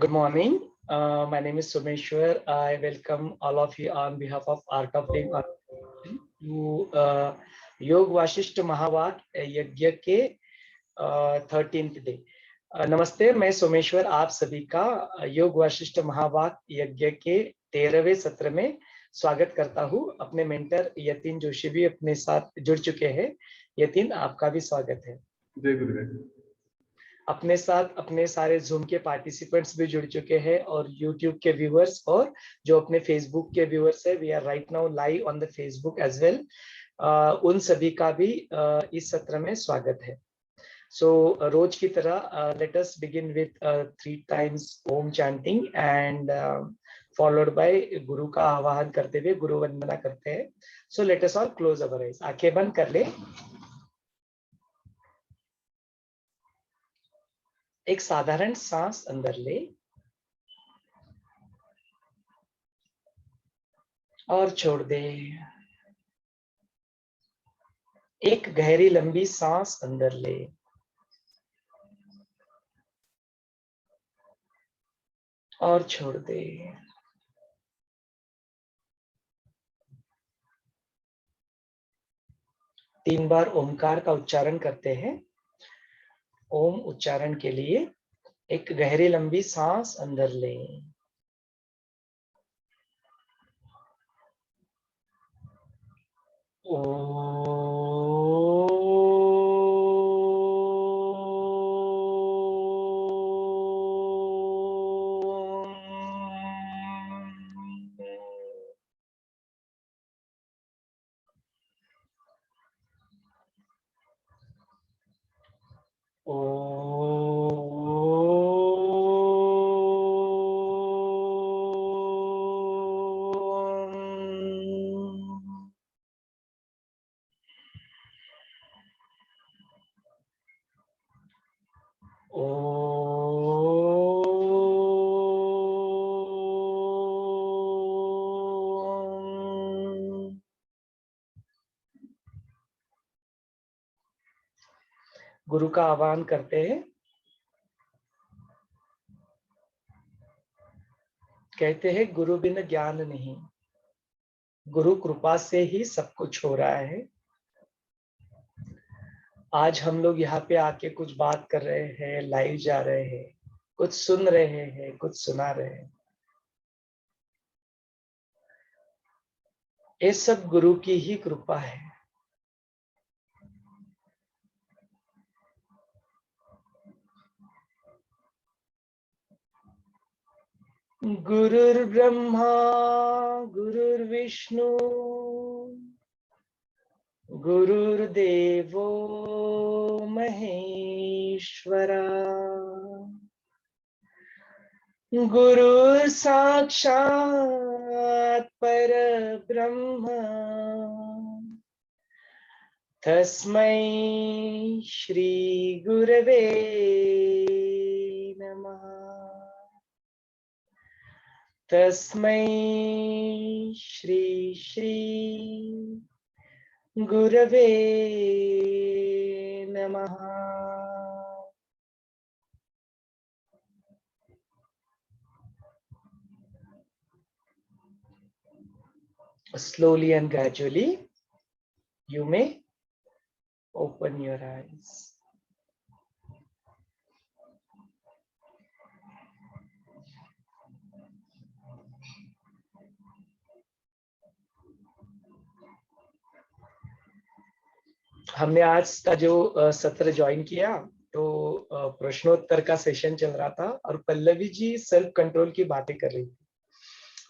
Good morning. My name is Someshwar. I welcome all of you on behalf of Art of Living Organization to योग वाशिष्ठ महावाक यज्ञ के 13th day. नमस्ते, मैं सोमेश्वर आप सभी का योग वाशिष्ठ महावाक यज्ञ के 13वें सत्र में स्वागत करता हूँ। अपने मेंटर यतिन जोशी भी अपने साथ जुड़ चुके हैं। यतिन, आपका भी स्वागत है। जय गुरुदेव। अपने साथ अपने सारे जूम के पार्टिसिपेंट्स भी जुड़ चुके हैं और यूट्यूब के व्यूअर्स और जो अपने फेसबुक के व्यूअर्स है, we are right now live on the Facebook as well. उन सभी का भी इस सत्र में स्वागत है। सो रोज की तरह let us begin with 3 times Om chanting and followed by गुरु का आवाहन करते हुए गुरु वंदना करते हैं। So let us all close our eyes. आंखें बंद कर ले। एक साधारण सांस अंदर ले और छोड़ दे। एक गहरी लंबी सांस अंदर ले और छोड़ दे। तीन बार ओमकार का उच्चारण करते हैं। ओम उच्चारण के लिए एक गहरी लंबी सांस अंदर लें। गुरु का आह्वान करते हैं। कहते हैं गुरु बिन ज्ञान नहीं, गुरु कृपा से ही सब कुछ हो रहा है। आज हम लोग यहाँ पे आके कुछ बात कर रहे हैं, लाइव जा रहे हैं, कुछ सुन रहे हैं, कुछ सुना रहे हैं। ये सब गुरु की ही कृपा है। गुरुर्ब्रह्मा गुरुर्विष्णु गुरुर्देवो महेश्वरा, गुरु साक्षात् परब्रह्म तस्मै श्री गुरवे नमः। तस्मै श्री श्री गुरवे नमः। Slowly and gradually you may open your eyes. हमने आज का जो सत्र ज्वाइन किया तो प्रश्नोत्तर का सेशन चल रहा था और पल्लवी जी सेल्फ कंट्रोल की बातें कर रही थी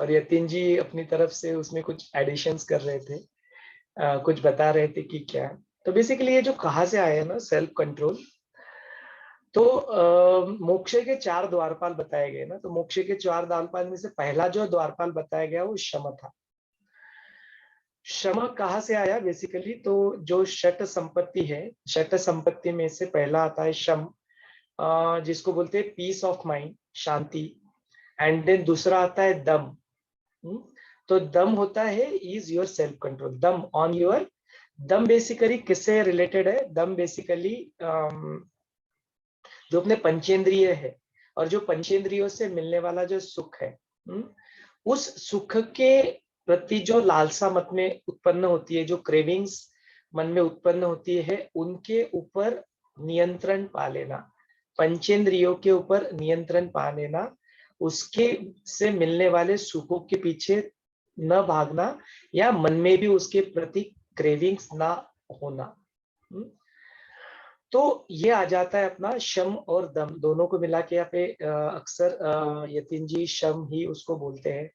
और यतिन जी अपनी तरफ से उसमें कुछ एडिशंस कर रहे थे, कुछ बता रहे थे कि क्या। तो बेसिकली ये जो कहाँ से आया ना सेल्फ कंट्रोल, तो मोक्ष के 4 द्वारपाल बताए गए ना। तो मोक्ष के 4 द्वारपाल में से पहला जो द्वारपाल बताया गया वो शम था। शम कहाँ से आया बेसिकली, तो जो षट संपत्ति है, षट संपत्ति में से पहला आता है शम, जिसको बोलते हैं पीस ऑफ माइंड, शांति। एंड देन दूसरा आता है दम। तो दम होता है इज योर सेल्फ कंट्रोल, दम ऑन योर। दम बेसिकली किससे रिलेटेड है? दम बेसिकली जो अपने पंचेंद्रिय है और जो पंचेंद्रियों से मिलने वाला जो सुख है, उस सुख के प्रति जो लालसा मत में उत्पन्न होती है, जो क्रेविंग्स मन में उत्पन्न होती है, उनके ऊपर नियंत्रण पा लेना, पंचेंद्रियों के ऊपर नियंत्रण पा लेना, उसके से मिलने वाले सुखों के पीछे न भागना, या मन में भी उसके प्रति क्रेविंग्स ना होना। तो ये आ जाता है अपना शम और दम, दोनों को मिला के यहाँ पे अक्सर यतीन जी शम ही उसको बोलते हैं।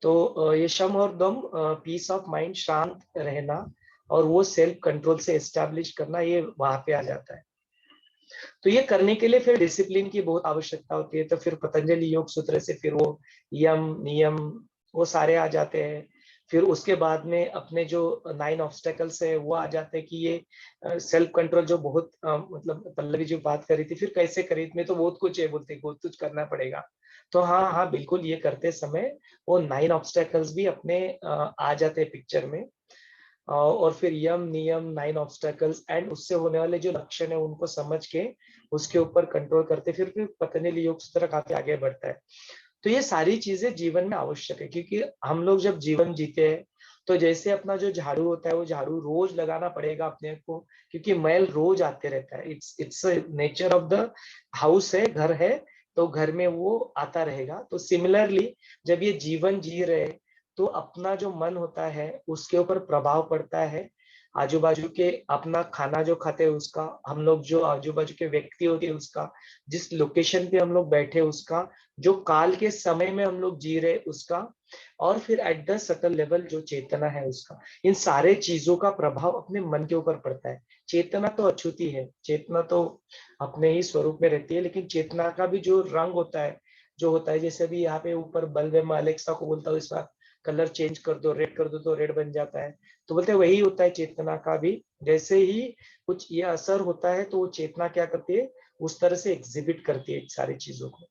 तो ये शम और दम, पीस ऑफ माइंड, शांत रहना और वो सेल्फ कंट्रोल से एस्टैब्लिश करना, ये वहां पे आ जाता है। तो ये करने के लिए फिर डिसिप्लिन की बहुत आवश्यकता होती है। तो फिर पतंजलि योग सूत्र से फिर वो यम नियम वो सारे आ जाते हैं। फिर उसके बाद में अपने जो 9 ऑब्स्टेकल्स है वो आ जाते हैं कि ये सेल्फ कंट्रोल जो बहुत मतलब पल्लवी जो बात करी थी, फिर कैसे करी, में तो बहुत कुछ है, बोलते बहुत कुछ करना पड़ेगा। तो हाँ हाँ बिल्कुल, ये करते समय वो 9 ऑब्स्टेकल्स भी अपने आ जाते हैं पिक्चर में। और फिर यम नियम 9 ऑब्स्टेकल्स एंड उससे होने वाले जो लक्षण है उनको समझ के उसके ऊपर कंट्रोल करते फिर पतंजलि योग सूत्र काफी आगे बढ़ता है। तो ये सारी चीजें जीवन में आवश्यक है, क्योंकि हम लोग जब जीवन जीते हैं तो जैसे अपना जो झाड़ू होता है वो झाड़ू रोज लगाना पड़ेगा अपने को, क्योंकि मैल रोज आते रहता है। It's nature of the house है, घर है, तो घर में वो आता रहेगा। तो सिमिलरली जब ये जीवन जी रहे तो अपना जो मन होता है उसके ऊपर प्रभाव पड़ता है, आजू बाजू के अपना खाना जो खाते हैं उसका, हम लोग जो आजू बाजू के व्यक्ति होते हैं उसका, जिस लोकेशन पे हम लोग बैठे उसका, जो काल के समय में हम लोग जी रहे उसका, और फिर एट द सटल लेवल जो चेतना है उसका, इन सारे चीजों का प्रभाव अपने मन के ऊपर पड़ता है। चेतना तो अछूती है, चेतना तो अपने ही स्वरूप में रहती है, लेकिन चेतना का भी जो रंग होता है, जो होता है, जैसे भी यहाँ पे ऊपर बल्ब में अलेक्सा को बोलता हूँ इस बार कलर चेंज कर दो, रेड कर दो तो रेड बन जाता है। तो बोलते हैं वही होता है चेतना का भी, जैसे ही कुछ ये असर होता है तो वो चेतना क्या करती है, उस तरह से एग्जिबिट करती है सारी चीजों को।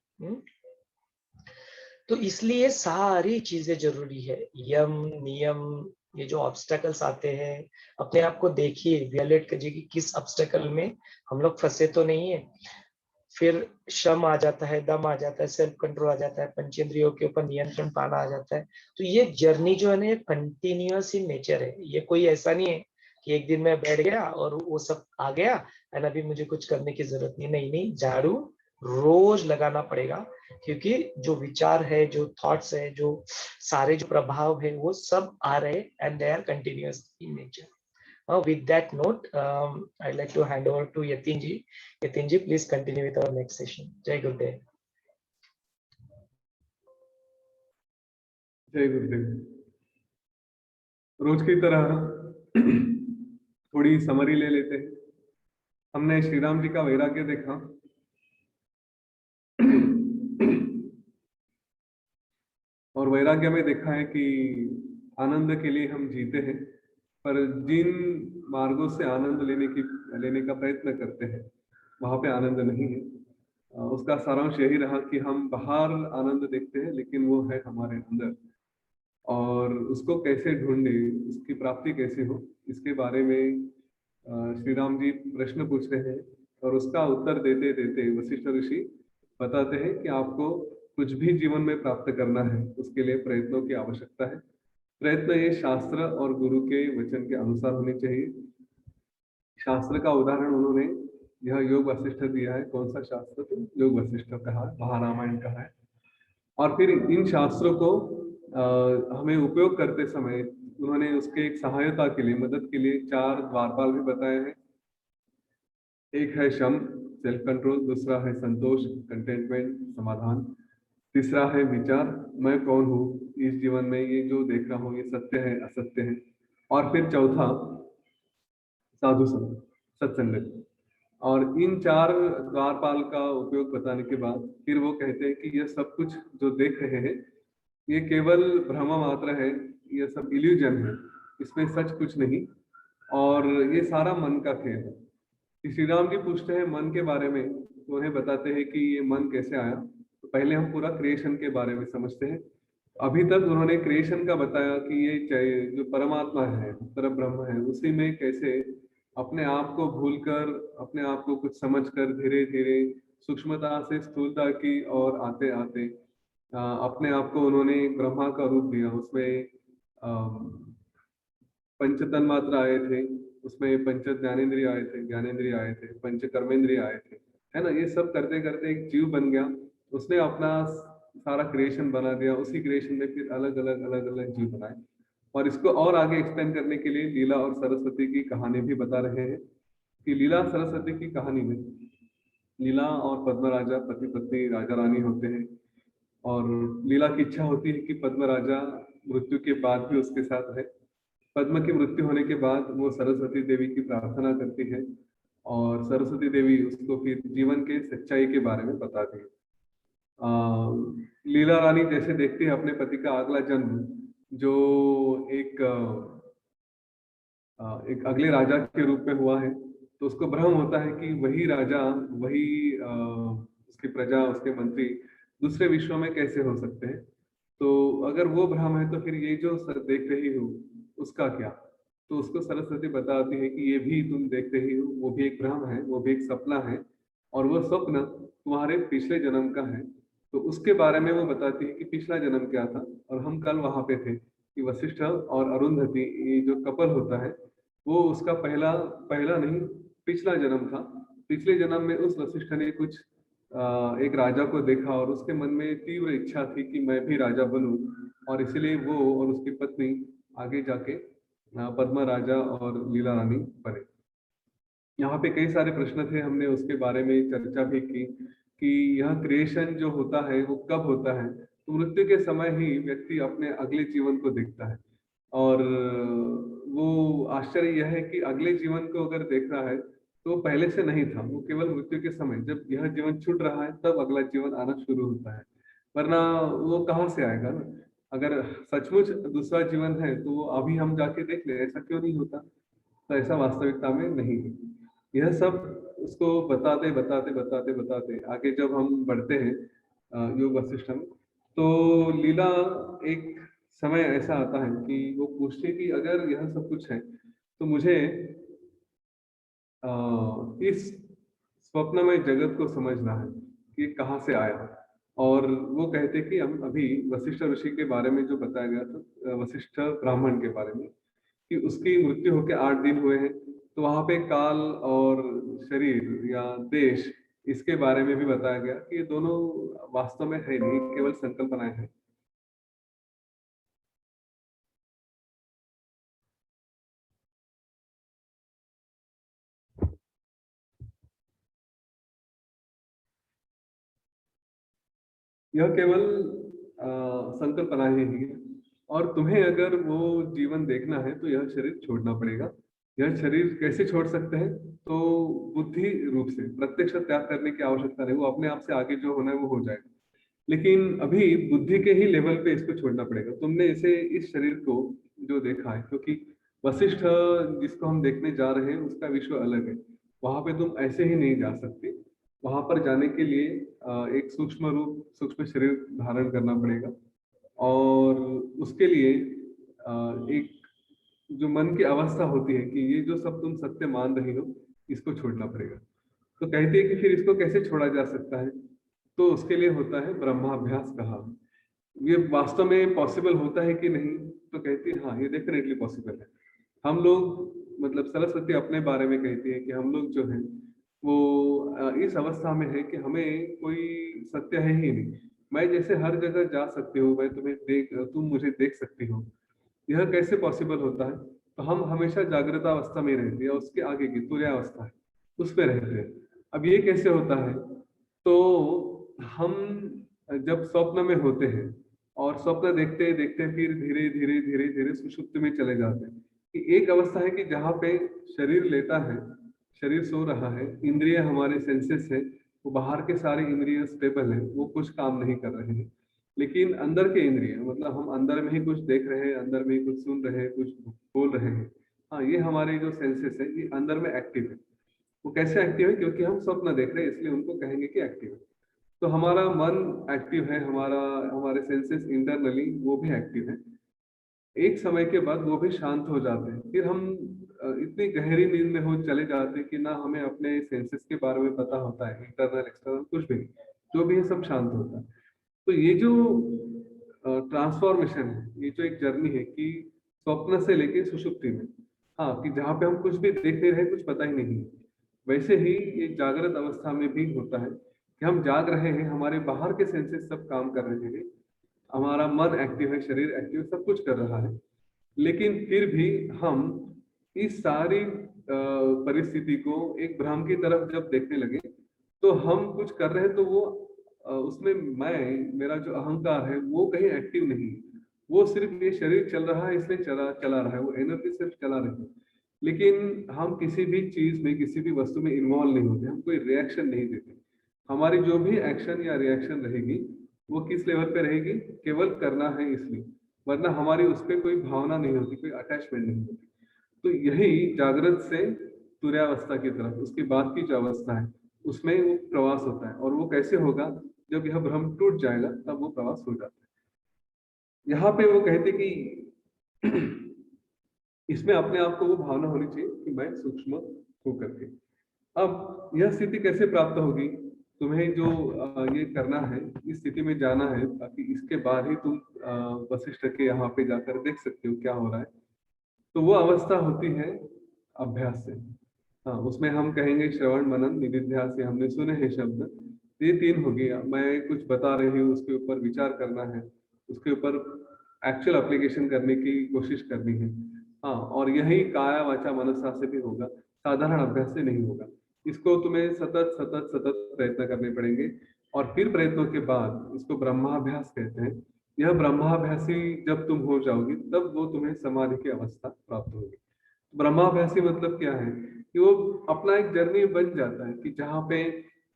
तो इसलिए सारी चीजें जरूरी है, यम नियम, ये जो ऑब्स्टेकल्स आते हैं अपने आप को देखिए, रियलेट कीजिए कि किस ऑब्स्टेकल में हम लोग फंसे तो नहीं है। फिर शम आ जाता है, दम आ जाता है, सेल्फ कंट्रोल आ जाता है, पंचेंद्रियों के ऊपर नियंत्रण पाना आ जाता है। तो ये जर्नी जो है ना, ये कंटिन्यूअस इन नेचर है, ये कोई ऐसा नहीं है कि एक दिन मैं बैठ गया और वो सब आ गया एंड अभी मुझे कुछ करने की जरूरत नहीं। नहीं नहीं, झाड़ू रोज लगाना पड़ेगा, क्योंकि जो विचार है, जो थॉट्स है, जो सारे जो प्रभाव है वो सब आ रहे and they are continuous in nature. With that note, I'd like to hand over to Yatin ji. Yatin ji, please continue with our next session. Jai Gurudev. जय गुरुदेव। रोज की तरह थोड़ी समरी ले लेते हैं। हमने श्री राम जी का वैराग्य देखा, और वैराग्य में देखा है कि आनंद के लिए हम जीते हैं, पर जिन मार्गों से आनंद लेने का प्रयत्न करते हैं वहां पे आनंद नहीं है। उसका सारांश यही रहा कि हम बाहर आनंद देखते हैं लेकिन वो है हमारे अंदर, और उसको कैसे ढूंढे, उसकी प्राप्ति कैसे हो, इसके बारे में श्री राम जी प्रश्न पूछ रहे हैं। और उसका उत्तर देते देते वशिष्ठ ऋषि बताते हैं कि आपको कुछ भी जीवन में प्राप्त करना है उसके लिए प्रयत्नों की आवश्यकता है। प्रयत्न ये शास्त्र और गुरु के वचन के अनुसार होने चाहिए। शास्त्र का उदाहरण उन्होंने यह योग वशिष्ठ दिया है। कौन सा शास्त्र? तो योग वशिष्ठ कहा, महारामायण कहा है। और फिर इन शास्त्रों को हमें उपयोग करते समय उन्होंने उसके एक सहायता के लिए, मदद के लिए 4 द्वारपाल भी बताए हैं। एक है शम, सेल्फ कंट्रोल, दूसरा है संतोष, कंटेंटमेंट, समाधान, तीसरा है विचार, मैं कौन हूँ इस जीवन में, ये जो देख रहा हूँ ये सत्य है असत्य है, और फिर चौथा साधु संग, सत्संग। और इन 4 द्वारपाल का उपयोग बताने के बाद फिर वो कहते हैं कि यह सब कुछ जो देख रहे हैं ये केवल भ्रम मात्र है, ये सब इल्यूजन है, इसमें सच कुछ नहीं, और ये सारा मन का खेल है। श्री राम जी पूछते हैं मन के बारे में, तो उन्हें बताते हैं कि ये मन कैसे आया। तो पहले हम पूरा क्रिएशन के बारे में समझते हैं। अभी तक उन्होंने क्रिएशन का बताया कि ये जो परमात्मा है, परम ब्रह्म है, उसी में कैसे अपने आप को भूलकर, अपने आप को कुछ समझकर धीरे धीरे सूक्ष्मता से स्थूलता की और आते आते अपने आप को उन्होंने ब्रह्मा का रूप दिया। उसमें पंच तन्मात्रा आए थे, उसमें पंच ज्ञानेंद्रिय आए थे, ज्ञानेंद्रिय आए थे, पंच कर्मेंद्रिय आए थे, है ना। ये सब करते करते एक जीव बन गया। उसने अपना सारा क्रिएशन बना दिया। उसी क्रिएशन में फिर अलग अलग अलग अलग जीव बनाए। और इसको और आगे एक्सपेंड करने के लिए लीला और सरस्वती की कहानी भी बता रहे हैं कि लीला सरस्वती की कहानी में लीला और पद्म राजा पति पत्नी राजा रानी होते हैं। और लीला की इच्छा होती है कि पद्म राजा मृत्यु के बाद भी उसके साथ रहे। पद्म की मृत्यु होने के बाद वो सरस्वती देवी की प्रार्थना करती है और सरस्वती देवी उसको फिर जीवन के सच्चाई के बारे में बताती है। लीला रानी जैसे देखती है अपने पति का अगला जन्म जो एक एक अगले राजा के रूप में हुआ है, तो उसको भ्रम होता है कि वही राजा, वही उसकी प्रजा, उसके मंत्री दूसरे विश्व में कैसे हो सकते हैं। तो अगर वो भ्रम है तो फिर ये जो देख रही हो उसका क्या। तो उसको सरस्वती बताती है कि ये भी तुम देख रही हो, वो भी एक भ्रम है, वो भी एक सपना है, और वो स्वप्न तुम्हारे पिछले जन्म का है। तो उसके बारे में वो बताती है कि पिछला जन्म क्या था। और हम कल वहां पे थे कि वशिष्ठ और अरुंधति, ये जो कपल होता है, वो उसका पहला पहला नहीं पिछला जन्म था। पिछले जन्म में उस वशिष्ठ ने कुछ एक राजा को देखा और उसके मन में तीव्र इच्छा थी कि मैं भी राजा बनूं, और इसलिए वो और उसकी पत्नी आगे जाके पद्मा राजा और लीला रानी बने। यहाँ पे कई सारे प्रश्न थे, हमने उसके बारे में चर्चा भी की कि यह क्रिएशन जो होता है वो कब होता है। तो मृत्यु के समय ही व्यक्ति अपने अगले जीवन को देखता है। और वो आश्चर्य यह है कि अगले जीवन को अगर देख रहा है तो पहले से नहीं था, वो केवल मृत्यु के समय जब यह जीवन छूट रहा है तब अगला जीवन आना शुरू होता है। वरना वो कहाँ से आएगा ना। अगर सचमुच दूसरा जीवन है तो वो अभी हम जाके देख ले, ऐसा क्यों नहीं होता। तो ऐसा वास्तविकता में नहीं है। यह सब उसको बताते बताते बताते बताते आगे जब हम बढ़ते हैं योग वशिष्ठ में, तो लीला एक समय ऐसा आता है कि वो पूछती है कि अगर यह सब कुछ है तो मुझे इस स्वप्नमय जगत को समझना है कि कहाँ से आया। और वो कहते कि हम अभी वशिष्ठ ऋषि के बारे में जो बताया गया था, वशिष्ठ ब्राह्मण के बारे में, कि उसकी मृत्यु होकर 8 दिन हुए हैं। तो वहां पे काल और शरीर या देश, इसके बारे में भी बताया गया कि ये दोनों वास्तव में है नहीं, केवल संकल्पनाएं हैं। यह केवल संकल्पना ही है। और तुम्हें अगर वो जीवन देखना है तो यह शरीर छोड़ना पड़ेगा। यह शरीर कैसे छोड़ सकते हैं, तो बुद्धि रूप से प्रत्यक्ष त्याग करने की आवश्यकता नहीं, वो अपने आप से आगे जो होना है वो हो जाएगा। लेकिन अभी बुद्धि के ही लेवल पे इसको छोड़ना पड़ेगा। तुमने इसे इस शरीर को जो देखा है, क्योंकि वशिष्ठ जिसको हम देखने जा रहे हैं उसका विश्व अलग है, वहां पे तुम ऐसे ही नहीं जा सकते। वहां पर जाने के लिए एक सूक्ष्म रूप, सूक्ष्म शरीर धारण करना पड़ेगा। और उसके लिए एक जो मन की अवस्था होती है कि ये जो सब तुम सत्य मान रही हो, इसको छोड़ना पड़ेगा। तो कहते हैं कि फिर इसको कैसे छोड़ा जा सकता है, तो उसके लिए होता है ब्रह्माभ्यास कहा। ये वास्तव में पॉसिबल होता है कि नहीं, तो कहती है हाँ, ये डेफिनेटली पॉसिबल है। हम लोग, मतलब सरस्वती अपने बारे में कहती है कि हम लोग जो हैं वो इस अवस्था में है कि हमें कोई सत्य है ही नहीं। मैं जैसे हर जगह जा सकती हूँ, मैं तुम्हें देख, तुम मुझे देख सकती हो, यह कैसे पॉसिबल होता है। तो हम हमेशा जागृत अवस्था में रहते हैं, उसके आगे की तुर्यावस्था है उस पे रहते हैं। अब ये कैसे होता है, तो हम जब स्वप्न में होते हैं और स्वप्न देखते देखते फिर धीरे धीरे धीरे धीरे सुषुप्ति में चले जाते हैं, कि एक अवस्था है कि जहाँ पे शरीर लेटा है, शरीर सो रहा है, इंद्रिय हमारे सेंसेस है, वो बाहर के सारे इंद्रिय स्टेबल है, वो कुछ काम नहीं कर रहे हैं। लेकिन अंदर के इंद्रिय, मतलब हम अंदर में ही कुछ देख रहे हैं, अंदर में ही कुछ सुन रहे हैं, कुछ बोल रहे हैं। हाँ, ये हमारे जो सेंसेस है ये अंदर में एक्टिव है। वो कैसे एक्टिव है, क्योंकि हम स्वप्न देख रहे हैं इसलिए उनको कहेंगे कि एक्टिव है। तो हमारा मन एक्टिव है, हमारा हमारे सेंसेस इंटरनली वो भी एक्टिव है। एक समय के बाद वो भी शांत हो जाते हैं। फिर हम इतनी गहरी नींद में हो चले जाते हैं कि ना हमें अपने सेंसेस के बारे में पता होता है, इंटरनल एक्सटर्नल कुछ भी नहीं, जो भी है सब शांत होता है। तो ये जो ट्रांसफॉर्मेशन है, ये जो एक जर्नी है कि स्वप्न से लेके सुषुप्ति में, हाँ, कि जहाँ पे हम कुछ भी देख नहीं रहे, कुछ पता ही नहीं है, वैसे ही ये जागृत अवस्था में भी होता है कि हम जाग रहे हैं, हमारे बाहर के सेंसेस सब काम कर रहे हैं, हमारा मन एक्टिव है, शरीर एक्टिव है, सब कुछ कर रहा है, लेकिन फिर भी हम इस सारी परिस्थिति को एक भ्रम की तरफ जब देखने लगे, तो हम कुछ कर रहे हैं तो वो उसमें मेरा जो अहंकार है वो कहीं एक्टिव नहीं है, वो सिर्फ ये शरीर चल रहा है इसलिए चला चला रहा है, वो एनर्जी सिर्फ चला रही है, लेकिन हम किसी भी चीज में, किसी भी वस्तु में इन्वॉल्व नहीं होते, हम कोई रिएक्शन नहीं देते। हमारी जो भी एक्शन या रिएक्शन रहेगी वो किस लेवल पे रहेगी, केवल करना है इसलिए, वरना हमारी उस पर कोई भावना नहीं होती, कोई अटैचमेंट नहीं होती। तो यही जागृत से तुर्यावस्था की तरफ, उसके बाद की जो अवस्था है उसमें वो प्रवास होता है, और वो कैसे होगा, जब यह भ्रम टूट जाएगा तब वो प्रवास हो जाता है। यहाँ पे वो कहते कि इसमें अपने आप को वो भावना होनी चाहिए कि मैं सूक्ष्म होकर के। अब यह स्थिति कैसे प्राप्त होगी, तुम्हें जो ये करना है, इस स्थिति में जाना है, ताकि इसके बाद ही तुम वशिष्ठ के यहाँ पे जाकर देख सकते हो क्या हो रहा है। तो वो अवस्था होती है अभ्यास से। हाँ, उसमें हम कहेंगे श्रवण मनन निधिध्यास, से हमने सुने हैं शब्द, ये तीन हो गया, मैं कुछ बता रही हूँ उसके ऊपर विचार करना है, उसके ऊपर एक्चुअल एप्लीकेशन करने की कोशिश करनी है। हाँ, और यही काया वाचा मनसा से भी होगा, साधारण अभ्यास से नहीं होगा। इसको तुम्हें सतत सतत सतत प्रयत्न करने पड़ेंगे, और फिर प्रयत्नों के बाद इसको ब्रह्माभ्यास कहते हैं। यह ब्रह्माभ्यासी जब तुम हो जाओगी तब वो तुम्हें समाधि की अवस्था प्राप्त होगी। ब्रह्माभ्यासी मतलब क्या है कि वो अपना एक जर्नी बन जाता है कि जहाँ पे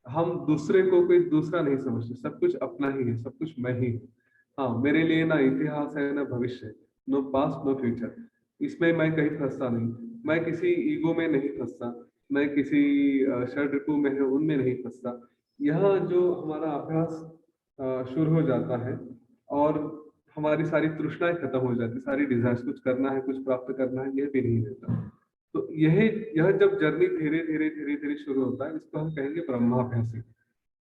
हम दूसरे को कोई दूसरा नहीं समझते, सब कुछ अपना ही है, सब कुछ मैं ही हूँ। हाँ, मेरे लिए ना इतिहास है ना भविष्य, नो पास्ट नो फ्यूचर, इसमें मैं कहीं फंसता नहीं, मैं किसी ईगो में नहीं फंसता, मैं किसी षड ऋतु में है उनमें नहीं फंसता। यह जो हमारा अभ्यास शुरू हो जाता है, और हमारी सारी तृष्णाएं खत्म हो जाती, सारी डिजायर्स, कुछ करना है, कुछ प्राप्त करना है, यह भी नहीं रहता। तो यह जब जर्नी धीरे धीरे धीरे धीरे शुरू होता है, इसको हम कहेंगे ब्रह्माभ्यासी।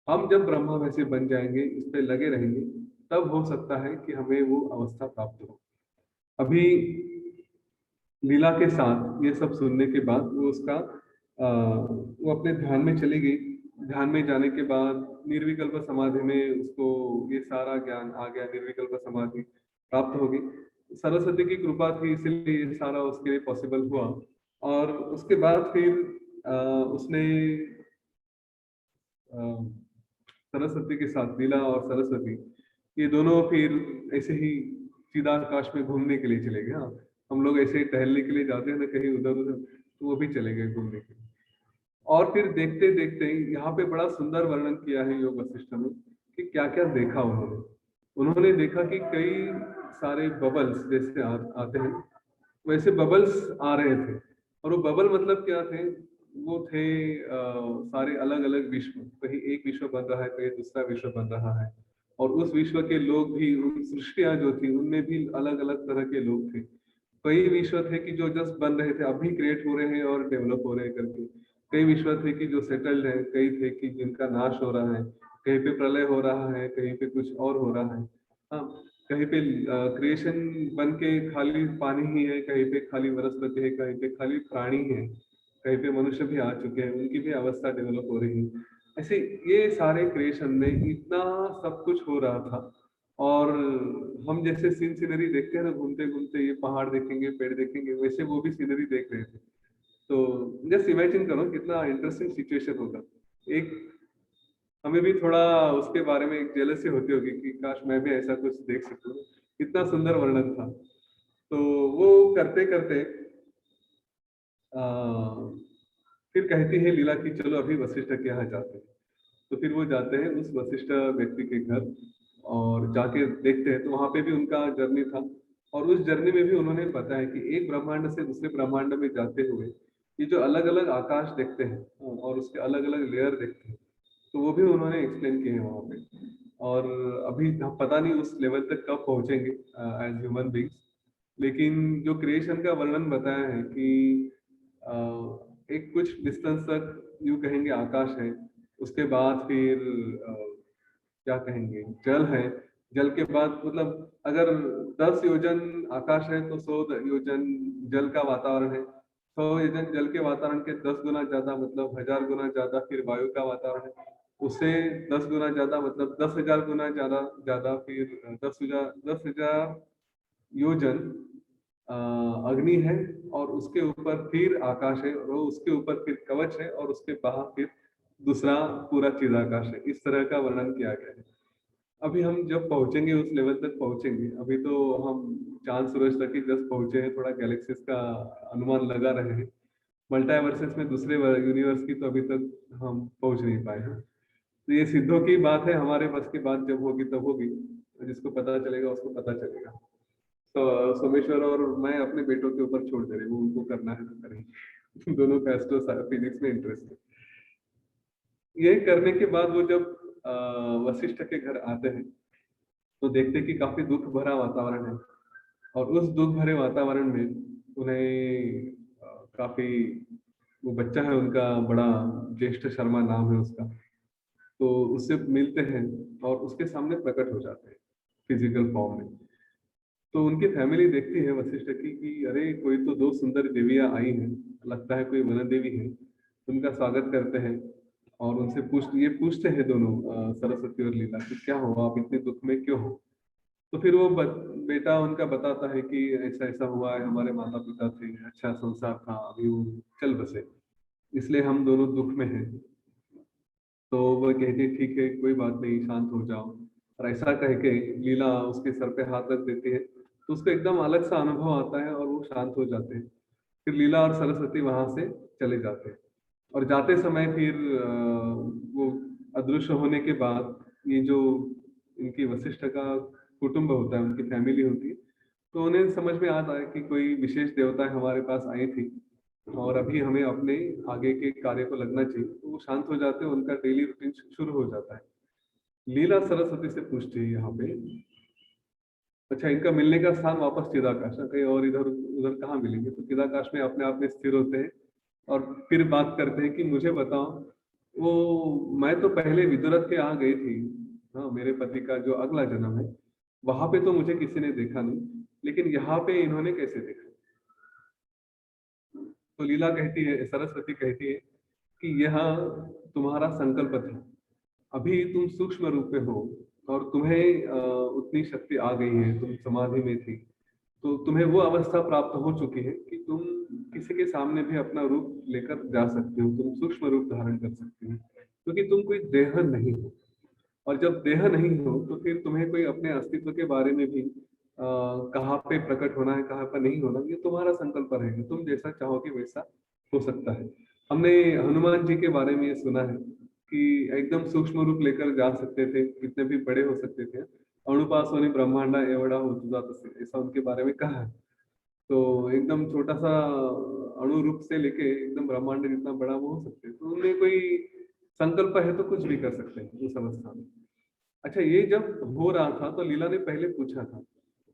हम जब ब्रह्माभ्यासी बन जाएंगे, इस पे लगे रहेंगे, तब हो सकता है कि हमें वो अवस्था प्राप्त हो। अभी लीला के साथ ये सब सुनने के बाद वो अपने ध्यान में चली गई। ध्यान में जाने के बाद निर्विकल्प समाधि में उसको ये सारा ज्ञान आ गया, निर्विकल्प समाधि प्राप्त हो गई। सरस्वती की कृपा थी, इसलिए ये सारा उसके लिए पॉसिबल हुआ। और उसके बाद फिर उसने सरस्वती के साथ, लीला और सरस्वती, ये दोनों फिर ऐसे ही सीधा आकाश में घूमने के लिए चले गए। हाँ, हम लोग ऐसे ही टहलने के लिए जाते हैं ना कहीं उधर उधर, तो वो भी चले गए घूमने के लिए। और फिर देखते देखते यहाँ पे बड़ा सुंदर वर्णन किया है योग वशिष्ठ में कि क्या क्या देखा उन्होंने। उन्होंने देखा कि कई सारे बबल्स जैसे आते हैं, वैसे बबल्स आ रहे थे। और वो बबल मतलब क्या थे, वो थे सारे अलग अलग विश्व, कहीं एक विश्व बन रहा है, कहीं दूसरा विश्व बन रहा है, और उस विश्व के लोग भी, उन सृष्टियां जो थी उनमें भी अलग अलग तरह के लोग थे। कई विश्व थे कि जो जस्ट बन रहे थे, अभी क्रिएट हो रहे हैं और डेवलप हो रहे हैं करके। कई विश्व थे कि जो सेटल्ड है, कई थे कि जिनका नाश हो रहा है, कहीं पे प्रलय हो रहा है, कहीं पे कुछ और हो रहा है। हाँ, कहीं पे क्रिएशन बन के खाली पानी ही है, कहीं पे खाली वनस्पति है, कहीं पे खाली प्राणी है, कहीं पे मनुष्य भी आ चुके हैं, उनकी भी अवस्था डेवलप हो रही है। ऐसे ये सारे क्रिएशन में इतना सब कुछ हो रहा था। और हम जैसे सीनरी देखते हैं ना, घूमते घूमते ये पहाड़ देखेंगे, पेड़ देखेंगे, वैसे वो भी सीनरी देख रहे थे। तो जस्ट इमेजिन करो कितना इंटरेस्टिंग सिचुएशन होगा। एक हमें भी थोड़ा उसके बारे में एक जेलसी होती होगी कि काश मैं भी ऐसा कुछ देख सकूं। कितना सुंदर वर्णन था। तो वो करते करते आ, फिर कहती है लीला कि चलो अभी वशिष्ठ के यहाँ जाते हैं। तो फिर वो जाते हैं उस वशिष्ठ व्यक्ति के घर, और जाके देखते हैं तो वहां पे भी उनका जर्नी था। और उस जर्नी में भी उन्होंने बताया कि एक ब्रह्मांड से दूसरे ब्रह्मांड में जाते हुए ये जो अलग अलग आकाश देखते हैं और उसके अलग अलग लेयर देखते हैं, तो वो भी उन्होंने एक्सप्लेन किए हैं वहां पे। और अभी पता नहीं उस लेवल तक कब पहुंचेंगे एज ह्यूमन बींग्स, लेकिन जो क्रिएशन का वर्णन बताया है कि एक कुछ डिस्टेंस तक यूं कहेंगे आकाश है, उसके बाद फिर क्या कहेंगे जल है, जल के बाद मतलब अगर 10 योजन आकाश है तो 100 योजन जल का वातावरण है, 100 योजन जल के वातावरण के 10 गुना ज्यादा मतलब 1000 गुना ज्यादा फिर वायु का वातावरण है, उससे 10 गुना ज्यादा मतलब 10,000 गुना ज्यादा ज्यादा फिर 10,000 योजन अग्नि है, और उसके ऊपर फिर आकाश है, और उसके ऊपर फिर कवच है, और उसके बाहर फिर दूसरा पूरा चीज आकाश है। इस तरह का वर्णन किया गया है। अभी हम जब पहुंचेंगे उस लेवल तक पहुंचेंगे, अभी तो हम चांद सूरज तक ही जस्ट पहुंचे हैं, थोड़ा गैलेक्सीज का अनुमान लगा रहे हैं। मल्टीवर्सेस में दूसरे यूनिवर्स की तो अभी तक हम पहुंच नहीं पाए हैं। तो ये सिद्धों की बात है, हमारे बस की बात जब होगी तब होगी, जिसको पता चलेगा उसको पता चलेगा। तो सोमेश्वर और मैं अपने बेटों के ऊपर छोड़ दे रहे हैं, वो उनको करना है तो करेंगे। दोनों का एस्ट्रो फिजिक्स में इंटरेस्ट है। ये करने के बाद वो जब वशिष्ठ के घर आते हैं तो देखते हैं कि काफी दुख भरा वातावरण है, और उस दुख भरे वातावरण में उन्हें काफी, वो बच्चा है उनका बड़ा, ज्येष्ठ शर्मा नाम है उसका, तो उससे मिलते हैं और उसके सामने प्रकट हो जाते हैं फिजिकल फॉर्म में। तो उनकी फैमिली देखती है वशिष्ठ की कि अरे कोई तो दो सुंदर देवियां आई हैं, लगता है कोई वन देवी है। उनका स्वागत करते हैं और उनसे ये पूछते हैं दोनों, सरस्वती और लीला, कि क्या हुआ, आप इतने दुख में क्यों हो। तो फिर वो बेटा उनका बताता है कि ऐसा ऐसा हुआ है, हमारे माता पिता थे, अच्छा संसार था, अभी वो चल बसे, इसलिए हम दोनों दुख में हैं। तो वो कहती है ठीक है कोई बात नहीं, शांत हो जाओ। और ऐसा कह के लीला उसके सर पे हाथ रख देती है, तो उसको एकदम अलग सा अनुभव आता है और वो शांत हो जाते हैं। फिर लीला और सरस्वती वहां से चले जाते हैं, और जाते समय फिर वो अदृश्य होने के बाद ये जो इनकी वशिष्ठ का कुटुंब होता है, उनकी फैमिली होती है, तो उन्हें समझ में आता है कि कोई विशेष देवता हमारे पास आई थी और अभी हमें अपने आगे के कार्य को लगना चाहिए। तो वो शांत हो जाते हैं, उनका डेली रूटीन शुरू हो जाता है। लीला सरस्वती से पूछती है यहाँ पे, अच्छा इनका मिलने का स्थान वापस चिदाकाश है, कहीं और इधर उधर कहाँ मिलेंगे। तो चिदाकाश में अपने आप में स्थिर होते हैं और फिर बात करते हैं कि मुझे बताओ, वो मैं तो पहले विदुरथ के यहाँ गई थी, हाँ मेरे पति का जो अगला जन्म है, वहां पे तो मुझे किसी ने देखा नहीं, लेकिन यहाँ पे इन्होंने कैसे देखा। तो लीला कहती है, सरस्वती कहती है कि यह तुम्हारा संकल्प था, अभी तुम सूक्ष्म रूप में हो और तुम्हें उतनी शक्ति आ गई है, तुम समाधि में थी, तो तुम्हें वो अवस्था प्राप्त हो चुकी है कि तुम किसी के सामने भी अपना रूप लेकर जा सकते हो, तुम सूक्ष्म रूप धारण कर सकते हो, क्योंकि तुम कोई देह नहीं हो। और जब देह नहीं हो तो फिर तुम्हें कोई अपने अस्तित्व के बारे में भी कहाँ पे प्रकट होना है, कहाँ पर नहीं होना, ये तुम्हारा संकल्प रहेगा, तुम जैसा चाहोगे वैसा हो सकता है। हमने हनुमान जी के बारे में ये सुना है कि एकदम सूक्ष्म रूप लेकर जा सकते थे, कितने भी बड़े हो सकते थे। अणुपासोनी ब्रह्मांडा एवढा हो जाता, ऐसा उनके बारे में कहा है। तो एकदम छोटा सा अणु रूप से लेके एकदम ब्रह्मांड जितना बड़ा वो हो सकते हैं। तो उनमें कोई संकल्प है तो कुछ भी कर सकते हैं उस अवस्था में। अच्छा ये जब हो रहा था तो लीला ने पहले पूछा था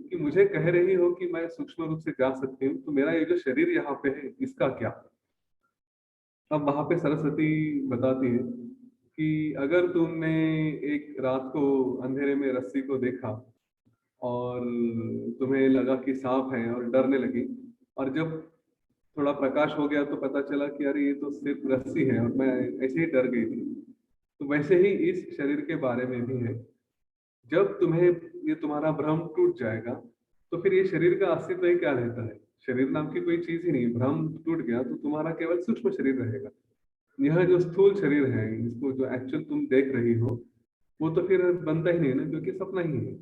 कि मुझे कह रही हो कि मैं सूक्ष्म रूप से जा सकती हूँ, तो मेरा ये जो शरीर यहाँ पे है इसका क्या। अब वहां पे सरस्वती बताती है कि अगर तुमने एक रात को अंधेरे में रस्सी को देखा और तुम्हें लगा कि सांप है और डरने लगी, और जब थोड़ा प्रकाश हो गया तो पता चला कि अरे ये तो सिर्फ रस्सी है और मैं ऐसे ही डर गई थी, तो वैसे ही इस शरीर के बारे में भी है। जब तुम्हें ये तुम्हारा भ्रम टूट जाएगा तो फिर ये शरीर का अस्तित्व ही क्या रहता है, शरीर नाम की कोई चीज ही नहीं। भ्रम टूट गया तो तुम्हारा केवल सूक्ष्म शरीर रहेगा। यह जो स्थूल शरीर है, इसको जो एक्चुअल तुम देख रही हो, वो तो फिर बनता ही नहीं ना, क्योंकि सपना ही है।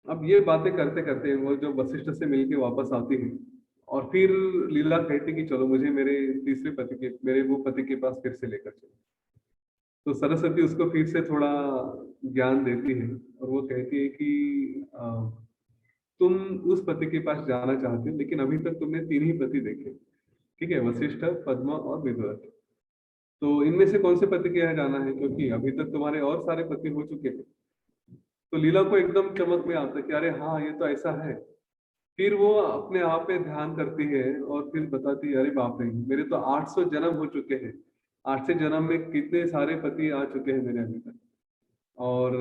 अब ये बातें करते करते वो जो वशिष्ठ से मिलके वापस आती है, और फिर लीला कहती कि चलो मुझे मेरे तीसरे पति के, मेरे वो पति के पास फिर से लेकर चलो। तो सरस्वती उसको फिर से थोड़ा ज्ञान देती है और वो कहती है कि तुम उस पति के पास जाना चाहते हो, लेकिन अभी तक तुमने तीन ही पति देखे, ठीक है, वशिष्ठ, पद्मा और विदुरथ। तो इनमें से कौन से पति के यहाँ जाना है, क्योंकि अभी तक तुम्हारे और सारे पति हो चुके हैं। तो लीला को एकदम चमक में आता है कि अरे हाँ ये तो ऐसा है। फिर वो अपने आप पे ध्यान करती है और फिर बताती है, अरे बाप रे, मेरे तो 800 जन्म हो चुके हैं, 800 जन्म में कितने सारे पति आ चुके हैं मेरे अभी तक। और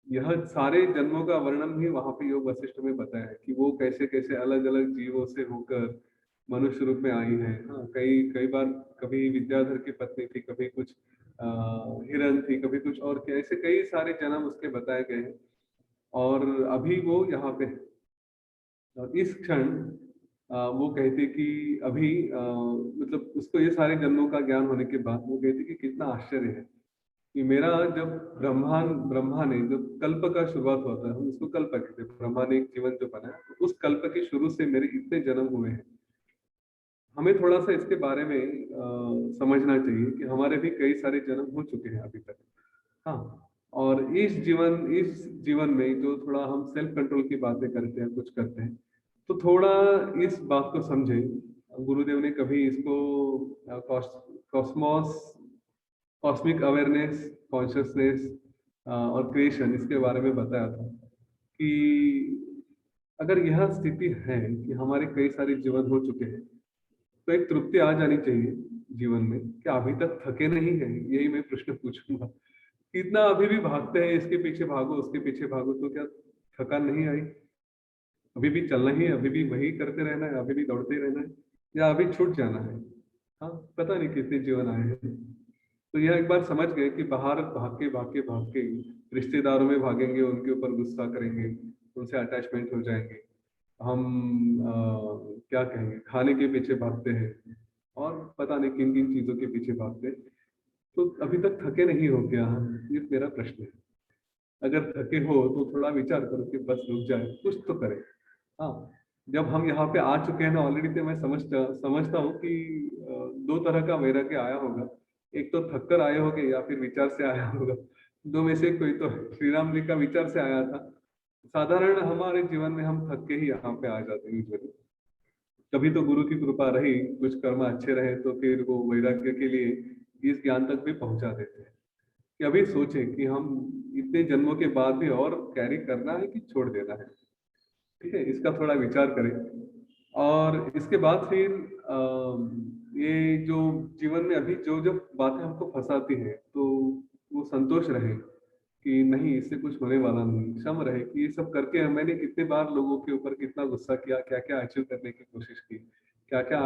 यह सारे जन्मों का वर्णन भी वहां पे योग वशिष्ठ में बताया है कि वो कैसे कैसे अलग अलग जीवों से होकर मनुष्य रूप में आई है। हाँ, कई कई बार कभी विद्याधर की पत्नी थी, कभी कुछ हिरण थी, कभी कुछ और क्या, ऐसे कई सारे जन्म उसके बताए गए हैं। और अभी वो यहाँ पे है। और इस क्षण वो कहते कि अभी मतलब उसको ये सारे जन्मों का ज्ञान होने के बाद वो कहते कि कितना आश्चर्य है कि मेरा जब ब्रह्मा ने जब कल्प का शुरुआत हुआ था, हम उसको कल्प कहते हैं, ब्रह्मा ने एक जीवन जो बनाया, तो उस कल्प के शुरू से मेरे इतने जन्म हुए हैं। हमें थोड़ा सा इसके बारे में समझना चाहिए कि हमारे भी कई सारे जन्म हो चुके हैं अभी तक। हाँ, और इस जीवन में जो थोड़ा हम सेल्फ कंट्रोल की बातें करते हैं, कुछ करते हैं, तो थोड़ा इस बात को समझें। गुरुदेव ने कभी इसको कॉस्मॉस कॉस्मिक अवेयरनेस, कॉन्शियसनेस और क्रिएशन, इसके बारे में बताया था कि अगर यह स्थिति है कि हमारे कई सारे जीवन हो चुके हैं, तो एक तृप्ति आ जानी चाहिए जीवन में कि अभी तक थके नहीं है। यही मैं प्रश्न पूछूंगा, कितना अभी भी भागते हैं, इसके पीछे भागो, उसके पीछे भागो, तो क्या थकान नहीं आई? अभी भी चलना ही है, अभी भी वही करते रहना है, अभी भी दौड़ते ही रहना है, या अभी छूट जाना है? हाँ, पता नहीं कितने जीवन आए हैं। तो यह एक बार समझ गए कि बाहर भाग के रिश्तेदारों में भागेंगे, उनके ऊपर गुस्सा करेंगे, उनसे अटैचमेंट हो जाएंगे। हम क्या कहेंगे, खाने के पीछे भागते हैं और पता नहीं किन किन चीजों के पीछे भागते हैं। तो अभी तक थके नहीं हो क्या? ये मेरा प्रश्न है। अगर थके हो तो थोड़ा विचार करो कि बस रुक जाए, कुछ तो करें। हाँ, जब हम यहाँ पे आ चुके हैं ना ऑलरेडी, तो मैं समझता हूँ कि दो तरह का वैराग्य आया होगा। एक तो थक कर आए होगे या फिर विचार से आया होगा, दो में से कोई तो है। श्री राम जी का विचार से आया था। साधारण हमारे जीवन में हम थक के ही यहाँ पे आ जाते हैं यूजुअली। कभी तो गुरु की कृपा रही, कुछ कर्म अच्छे रहे, तो फिर वो वैराग्य के लिए इस ज्ञान तक भी पहुंचा देते हैं कि अभी सोचें कि हम इतने जन्मों के बाद भी और कैरी करना है कि छोड़ देना है। ठीक है, इसका थोड़ा विचार करें। और इसके बाद फिर ये जो जीवन में अभी जो जो बातें हमको फंसाती हैं, तो वो संतोष रहे कि नहीं, इससे कुछ होने वाला नहीं। क्षम रहे कि ये सब करके मैंने कितने बार लोगों के ऊपर कितना गुस्सा किया, क्या क्या अचीव करने की कोशिश की, क्या क्या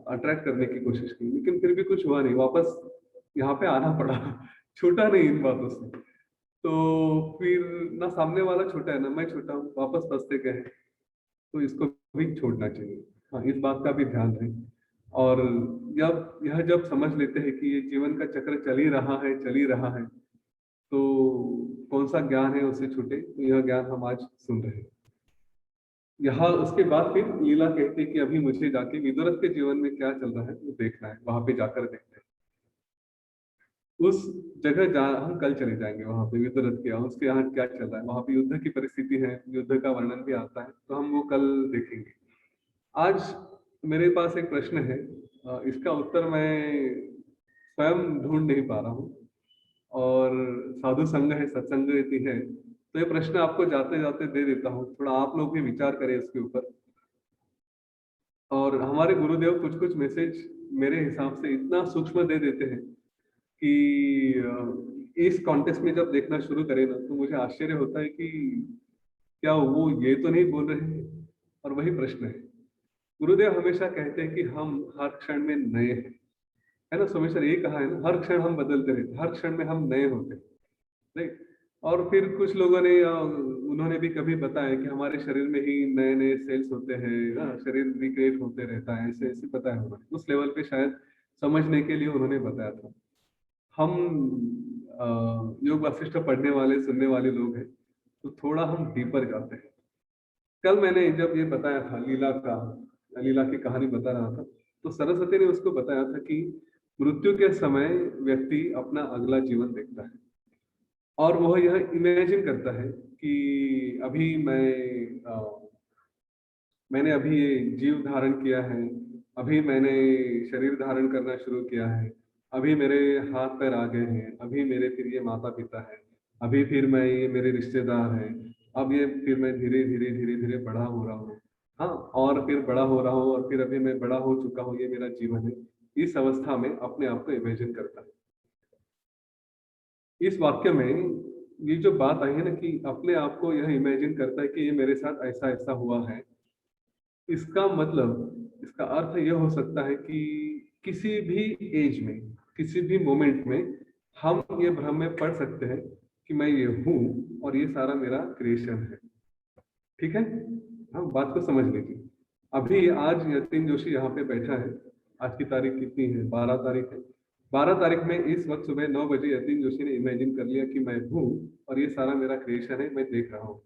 अट्रैक्ट करने की कोशिश की, लेकिन फिर भी कुछ हुआ नहीं, वापस यहाँ पे आना पड़ा। छूटा नहीं इन बातों से। तो फिर ना सामने वाला छोटा है ना मैं छोटा हूँ, वापस फंसते गए। तो इसको भी छोड़ना चाहिए। हाँ, इस बात का भी ध्यान रहे। और जब समझ लेते हैं कि ये जीवन का चक्र चल ही रहा है, तो कौन सा ज्ञान है उससे छूटे, तो यह ज्ञान हम आज सुन रहे हैं। यहाँ उसके बाद फिर लीला कहती है कि अभी मुझे जाके विदुरथ के जीवन में क्या चल रहा है वो देखना है, वहां पे जाकर देखते हैं। उस जगह जहाँ हम कल चले जाएंगे, वहां पे विदुरथ के यहाँ, उसके यहाँ क्या चल रहा है, वहां पे युद्ध की परिस्थिति है, युद्ध का वर्णन भी आता है, तो हम वो कल देखेंगे। आज मेरे पास एक प्रश्न है, इसका उत्तर मैं स्वयं ढूंढ नहीं पा रहा हूँ। और साधु संग है, सत्संग है, तो ये प्रश्न आपको जाते जाते दे देता हूँ, थोड़ा आप लोग भी विचार करें इसके ऊपर। और हमारे गुरुदेव कुछ कुछ मैसेज मेरे हिसाब से इतना सूक्ष्म दे देते हैं कि इस कॉन्टेक्स्ट में जब देखना शुरू करें ना, तो मुझे आश्चर्य होता है कि क्या वो ये तो नहीं बोल रहे हैं। और वही प्रश्न है, गुरुदेव हमेशा कहते हैं कि हम हर क्षण में नए हैं, है ना? सोमेश्वर ये कहा है ना, हर क्षण हम बदलते रहते, हर क्षण में हम नए होते हैं, राइट? और फिर कुछ लोगों ने उन्होंने भी कभी बताया कि हमारे शरीर में ही नए नए सेल्स होते हैं, शरीर रिक्रिएट होते रहता है, ऐसे ऐसे बताया उन्होंने, उस लेवल पे शायद समझने के लिए उन्होंने बताया था। हम योग वासिष्ठ पढ़ने वाले सुनने वाले लोग हैं, तो थोड़ा हम डीपर जाते हैं। कल मैंने जब ये बताया था लीला की कहानी बता रहा था, तो सरस्वती ने उसको बताया था कि मृत्यु के समय व्यक्ति अपना अगला जीवन देखता है और वह यह इमेजिन करता है कि अभी मैंने अभी ये जीव धारण किया है, अभी मैंने शरीर धारण करना शुरू किया है, अभी मेरे हाथ पैर आ गए हैं, अभी मेरे फिर ये माता पिता है, अभी फिर मैं ये मेरे रिश्तेदार हैं, अब ये फिर मैं धीरे धीरे धीरे धीरे बड़ा हो रहा हूँ, हाँ, और फिर बड़ा हो रहा हूँ, और फिर अभी मैं बड़ा हो चुका हूँ, ये मेरा जीवन है। इस अवस्था में अपने आप को इमेजिन करता है। इस वाक्य में ये जो बात आई है ना कि अपने आप को यह इमेजिन करता है कि ये मेरे साथ ऐसा ऐसा हुआ है, इसका मतलब, इसका अर्थ यह हो सकता है कि किसी भी एज में, किसी भी मोमेंट में हम ये भ्रम में पड़ सकते हैं कि मैं ये हूं और ये सारा मेरा क्रिएशन है। ठीक है, हाँ, बात को समझ लीजिए। अभी आज यतीन जोशी यहाँ पे बैठा है। आज की तारीख कितनी है? 12 तारीख है। 12 तारीख में इस वक्त सुबह 9 बजे यतीन जोशी ने इमेजिन कर लिया कि मैं हूँ और ये सारा मेरा क्रिएशन है, मैं देख रहा हूँ।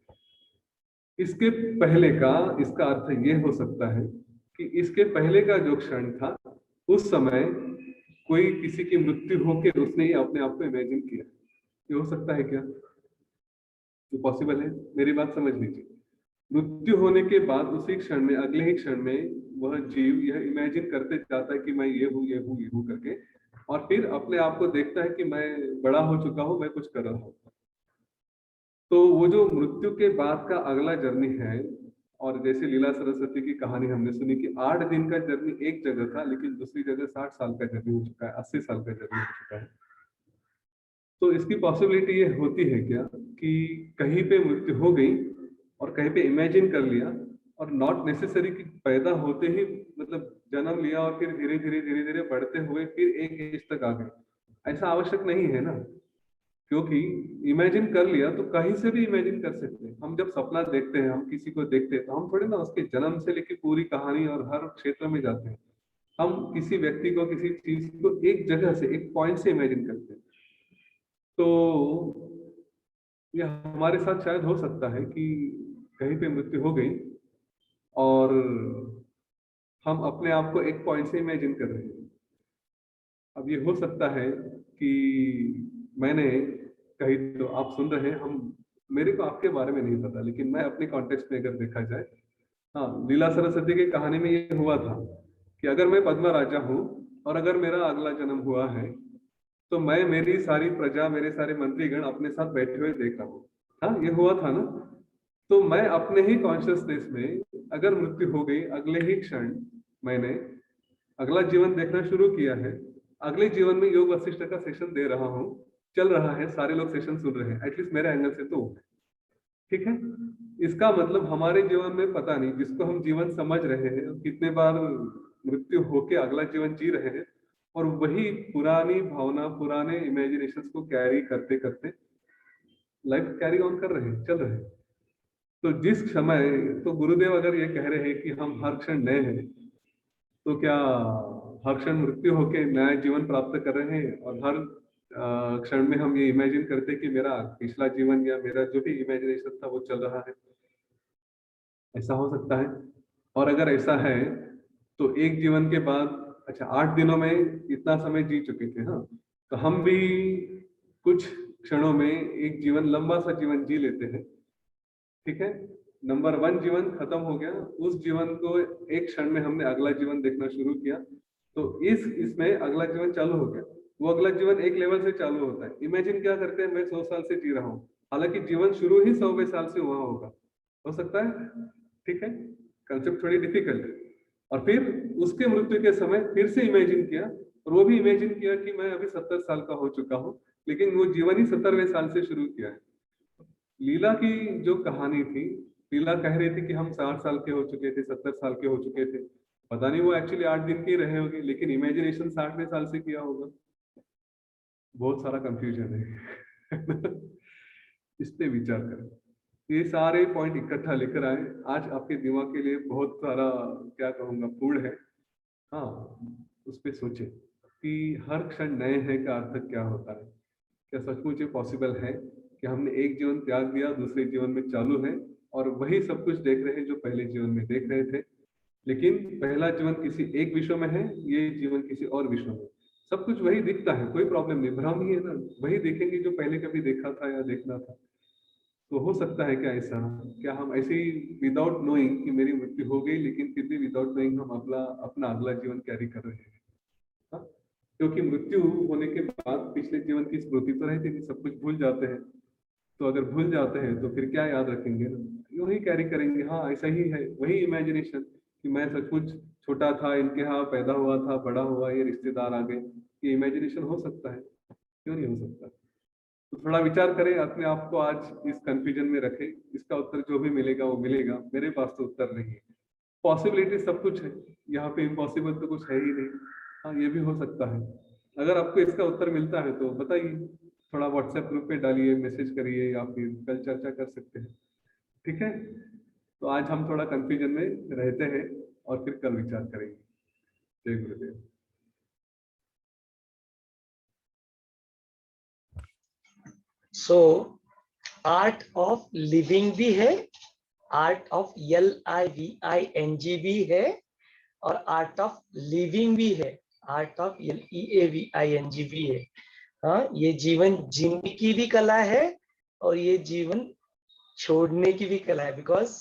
इसके पहले का, इसका अर्थ ये हो सकता है कि इसके पहले का जो क्षण था, उस समय कोई किसी की मृत्यु होके उसने ये अपने आप को इमेजिन किया। ये हो सकता है क्या? ये पॉसिबल है? मेरी बात समझ लीजिए। मृत्यु होने के बाद उसी क्षण में, अगले ही क्षण में वह जीव यह इमेजिन करते जाता है कि मैं ये हूँ, ये हूँ, ये हूँ करके, और फिर अपने आप को देखता है कि मैं बड़ा हो चुका हूँ, मैं कुछ कर रहा हूँ। तो वो जो मृत्यु के बाद का अगला जर्नी है, और जैसे लीला सरस्वती की कहानी हमने सुनी कि 8 दिन का जर्नी एक जगह था, लेकिन दूसरी जगह 60 साल का जर्नी हो चुका है, 80 साल का जर्नी हो चुका है। तो इसकी पॉसिबिलिटी ये होती है क्या कि कहीं पे मृत्यु हो गई और कहीं पे इमेजिन कर लिया, और नॉट नेसेसरी कि पैदा होते ही मतलब जन्म लिया और फिर धीरे धीरे धीरे धीरे बढ़ते हुए फिर एक एज तक आ गए, ऐसा आवश्यक नहीं है ना। क्योंकि इमेजिन कर लिया तो कहीं से भी इमेजिन कर सकते हैं। हम जब सपना देखते हैं, हम किसी को देखते हैं, तो हम थोड़े ना उसके जन्म से लेकर पूरी कहानी और हर क्षेत्र में जाते हैं। हम किसी व्यक्ति को, किसी चीज को एक जगह से, एक पॉइंट से इमेजिन करते हैं। तो यह हमारे साथ शायद हो सकता है कि कहीं पे मृत्यु हो गई और हम अपने आप को एक पॉइंट से इमेजिन कर रहे हैं। अब ये हो सकता है कि मैंने कहीं, तो आप सुन रहे हैं, हम, मेरे को आपके बारे में नहीं पता, लेकिन मैं अपने कॉन्टेक्स्ट में अगर देखा जाए, हाँ, लीला सरस्वती की कहानी में ये हुआ था कि अगर मैं पद्मा राजा हूँ और अगर मेरा अगला जन्म हुआ है, तो मैं, मेरी सारी प्रजा, मेरे सारे मंत्रीगण अपने साथ बैठे हुए देख रहा हूँ। हाँ, ये हुआ था ना। तो मैं अपने ही कॉन्शियसनेस में अगर मृत्यु हो गई, अगले ही क्षण मैंने अगला जीवन देखना शुरू किया है। अगले जीवन में योग वशिष्ठ का सेशन दे रहा हूँ, चल रहा है, सारे लोग सेशन सुन रहे हैं, एटलीस्ट मेरे एंगल से तो। ठीक है, इसका मतलब हमारे जीवन में पता नहीं, जिसको हम जीवन समझ रहे हैं, कितने बार मृत्यु होके अगला जीवन जी रहे हैं, और वही पुरानी भावना, पुराने इमेजिनेशंस को कैरी करते करते लाइफ कैरी ऑन कर रहे हैं, चल रहे हैं। तो जिस समय, तो गुरुदेव अगर ये कह रहे हैं कि हम हर क्षण नए हैं, तो क्या हर क्षण मृत्यु होके नया जीवन प्राप्त कर रहे हैं, और हर क्षण में हम ये इमेजिन करते हैं कि मेरा पिछला जीवन या मेरा जो भी इमेजिनेशन था वो चल रहा है? ऐसा हो सकता है। और अगर ऐसा है तो एक जीवन के बाद, अच्छा 8 दिनों में इतना समय जी चुके थे, हाँ, तो हम भी कुछ क्षणों में एक जीवन, लंबा सा जीवन जी लेते हैं। ठीक है, नंबर 1 जीवन खत्म हो गया, उस जीवन को एक क्षण में हमने अगला जीवन देखना शुरू किया, तो इसमें अगला जीवन चालू हो गया। वो अगला जीवन एक लेवल से चालू होता है। इमेजिन क्या करते हैं, मैं 100 साल से जी रहा हूँ, हालांकि जीवन शुरू ही 100वें साल से हुआ होगा, हो सकता है। ठीक है, कंसेप्ट थोड़ी डिफिकल्ट है। और फिर उसके मृत्यु के समय फिर से इमेजिन किया, और वो भी इमेजिन किया कि मैं अभी 70 साल का हो चुका हूँ, लेकिन वो जीवन ही 70वें साल से शुरू किया है। लीला की जो कहानी थी, लीला कह रही थी कि हम 60 साल के हो चुके थे, 70 साल के हो चुके थे। पता नहीं वो एक्चुअली 8 दिन के ही रहे होंगे, लेकिन इमेजिनेशन 60वें साल से किया होगा। बहुत सारा कंफ्यूजन है। इस पे विचार करें। ये सारे पॉइंट इकट्ठा लेकर आए, आज आपके दिमाग के लिए बहुत सारा, क्या कहूँगा, फूड है। हाँ, उस पे सोचे कि हर क्षण नए हैं का अर्थ क्या होता है। क्या सचमुच ये पॉसिबल है कि हमने एक जीवन त्याग दिया, दूसरे जीवन में चालू है, और वही सब कुछ देख रहे हैं जो पहले जीवन में देख रहे थे, लेकिन पहला जीवन किसी एक विश्व में है, ये जीवन किसी और विश्व में। सब कुछ वही दिखता है, कोई प्रॉब्लम नहीं, भ्रम ही है ना, वही देखेंगे जो पहले कभी देखा था या देखना था। तो हो सकता है क्या ऐसा, क्या हम ऐसे ही विदाउट नोइंग कि मेरी मृत्यु हो गई, लेकिन फिर भी विदाउट नोइंग हम अपना अगला जीवन कैरी कर रहे हैं? हाँ? क्योंकि मृत्यु होने के बाद पिछले जीवन की स्मृति तो रहती थी, सब कुछ भूल जाते हैं। तो अगर भूल जाते हैं तो फिर क्या याद रखेंगे ना, यूं ही कैरी करेंगे। हाँ ऐसा ही है, वही इमेजिनेशन कि मैं सब कुछ छोटा था, इनके यहाँ पैदा हुआ था, बड़ा हुआ, ये रिश्तेदार आ गए, ये इमेजिनेशन हो सकता है, क्यों नहीं हो सकता। तो थोड़ा विचार करें, अपने आप को आज इस कंफ्यूजन में रखें। इसका उत्तर जो भी मिलेगा वो मिलेगा, मेरे पास तो उत्तर नहीं है। पॉसिबिलिटी सब कुछ है, यहाँ पे इम्पॉसिबल तो कुछ है ही नहीं। हाँ ये भी हो सकता है। अगर आपको इसका उत्तर मिलता है तो बताइए, थोड़ा व्हाट्सएप ग्रुप पे डालिए, मैसेज करिए, या फिर कल चर्चा कर सकते हैं। ठीक है, तो आज हम थोड़ा कंफ्यूजन में रहते हैं और फिर कल विचार करेंगे। जय गुरुदेव। सो आर्ट ऑफ लिविंग भी है, आर्ट ऑफ LIVING भी है, और आर्ट ऑफ लिविंग भी है, आर्ट ऑफ LEAVING भी है। हाँ, ये जीवन जीने की भी कला है और ये जीवन छोड़ने की भी कला है। बिकॉज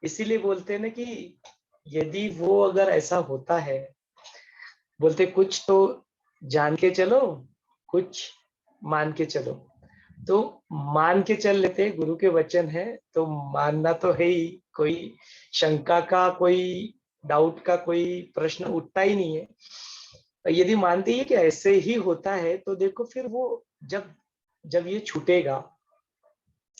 इसीलिए बोलते हैं ना कि यदि वो अगर ऐसा होता है, बोलते कुछ तो जान के चलो, कुछ मान के चलो। तो मान के चल लेते, गुरु के वचन है तो मानना तो है ही, कोई शंका का, कोई डाउट का कोई प्रश्न उठता ही नहीं है। यदि मानते ही कि ऐसे ही होता है तो देखो फिर वो जब जब ये छूटेगा,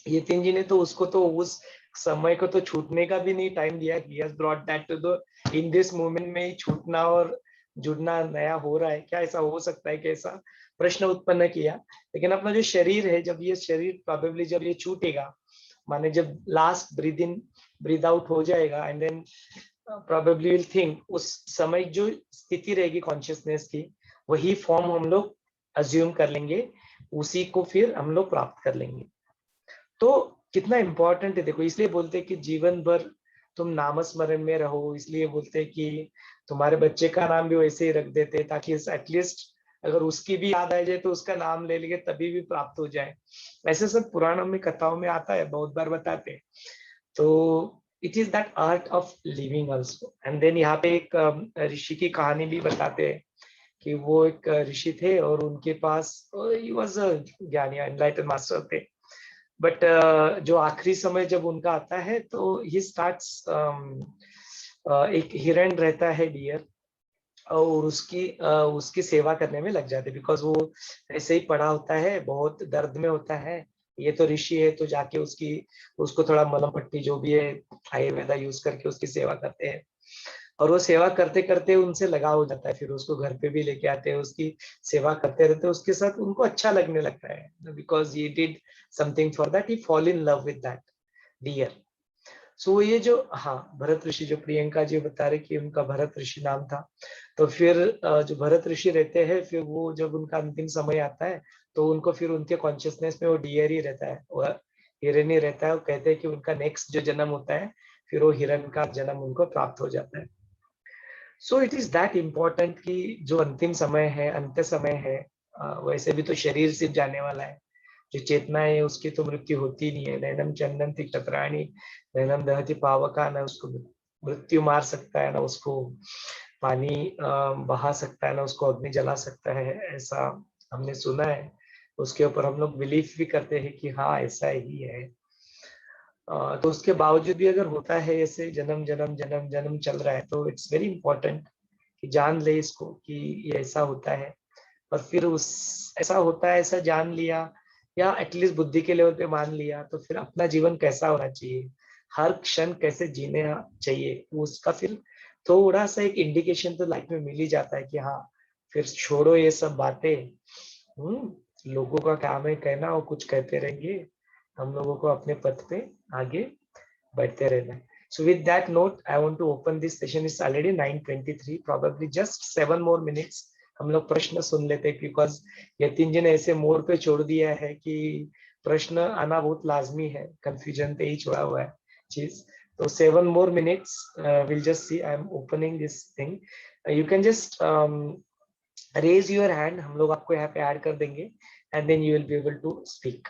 यतीन जी ने तो उसको तो उस समय को तो छूटने का भी नहीं टाइम दिया। He has brought that to the in this moment में ही छूटना और जुड़ना नया हो रहा है। क्या ऐसा हो सकता है कि ऐसा प्रश्न उत्पन्न किया। लेकिन अपना जो शरीर है, जब ये शरीर प्रोबेबली जब ये छूटेगा, माने जब last breath in breath out हो जाएगा, and then probably will think, उस समय जो स्थिति रहेगी कॉन्शियसनेस की, वही फॉर्म हम लोग अज्यूम कर लेंगे, उसी को फिर हम लोग प्राप्त कर लेंगे। तो कितना इंपॉर्टेंट है देखो, इसलिए बोलते हैं कि जीवन भर तुम नामस्मरण में रहो। इसलिए बोलते हैं कि तुम्हारे बच्चे का नाम भी वैसे ही रख देते हैं, ताकि एटलीस्ट अगर उसकी भी याद आ जाए तो उसका नाम ले लेंगे तभी भी प्राप्त हो जाए। ऐसे सब पुराणों में, कथाओं में आता है, बहुत बार बताते हैं। तो it is that art of living also. And then यहाँ पे एक ऋषि की कहानी भी बताते हैं कि वो एक ऋषि थे और उनके पास ही वॉज अ ज्ञानी, एनलाइटन मास्टर थे। बट जो आखिरी समय जब उनका आता है तो ही स्टार्ट्स, एक हिरण रहता है, डियर, और उसकी सेवा करने में लग जाते, बिकॉज वो ऐसे ही पड़ा होता है, बहुत दर्द में होता है। ये तो ऋषि है तो जाके उसको थोड़ा मलहम पट्टी जो भी है आयुर्वेदा यूज करके उसकी सेवा करते हैं। और वो सेवा करते करते उनसे लगाव हो जाता है, फिर उसको घर पे भी लेके आते हैं, उसकी सेवा करते रहते हैं, उसके साथ उनको अच्छा लगने लगता है, because he did something for that, he fall in love with that dear. So ये जो, हाँ, भरत ऋषि, जो प्रियंका जी बता रहे कि उनका भरत ऋषि नाम था, तो फिर जो भरत ऋषि रहते हैं, फिर वो जब उनका अंतिम समय आता है तो उनको फिर उनके कॉन्शियसनेस में वो डियर ही रहता है, वो हिरन ही रहता है। वो कहते हैं कि उनका नेक्स्ट जो जन्म होता है, फिर वो हिरन का जन्म उनको प्राप्त हो जाता है। So it is that important कि जो अंतिम समय है, अंत्य समय है, वैसे भी तो शरीर सिर्फ जाने वाला है, जो चेतना है उसकी तो मृत्यु होती नहीं है। नैनम चंदंति चक्राणी नैनम दहति पावका, न उसको मृत्यु मार सकता है, ना उसको पानी बहा सकता है, ना उसको अग्नि जला सकता है, ऐसा हमने सुना है। उसके ऊपर हम लोग बिलीव भी करते हैं कि हाँ ऐसा ही है। तो उसके बावजूद भी अगर होता है ऐसे जन्म जन्म जन्म जन्म चल रहा है, तो इट्स वेरी इंपॉर्टेंट कि जान ले इसको कि ये ऐसा होता है। और फिर उस ऐसा होता है, ऐसा जान लिया, या एटलीस्ट बुद्धि के लेवल पे मान लिया, तो फिर अपना जीवन कैसा होना चाहिए, हर क्षण कैसे जीने चाहिए, उसका फिर थोड़ा सा एक इंडिकेशन तो लाइफ में मिल ही जाता है कि हाँ, फिर छोड़ो ये सब बातें। लोगों का काम है कहना, और कुछ कहते रहेंगे, हम लोगों को अपने पथ पे आगे बढ़ते रहना है। So with that note, I want to open this session. It's already 9:23, probably just 7 more minutes. हम लोग प्रश्न सुन लेते हैं, बिकॉज यतीन जी ने ऐसे मोड़ पे छोड़ दिया है कि प्रश्न आना बहुत लाजमी है, कंफ्यूजन पे ही छोड़ा हुआ है चीज। तो 7 more minutes, we'll just see. I'm opening this thing. You can just raise your hand. हम लोग आपको यहाँ पे ऐड कर देंगे, and then you will be able to speak.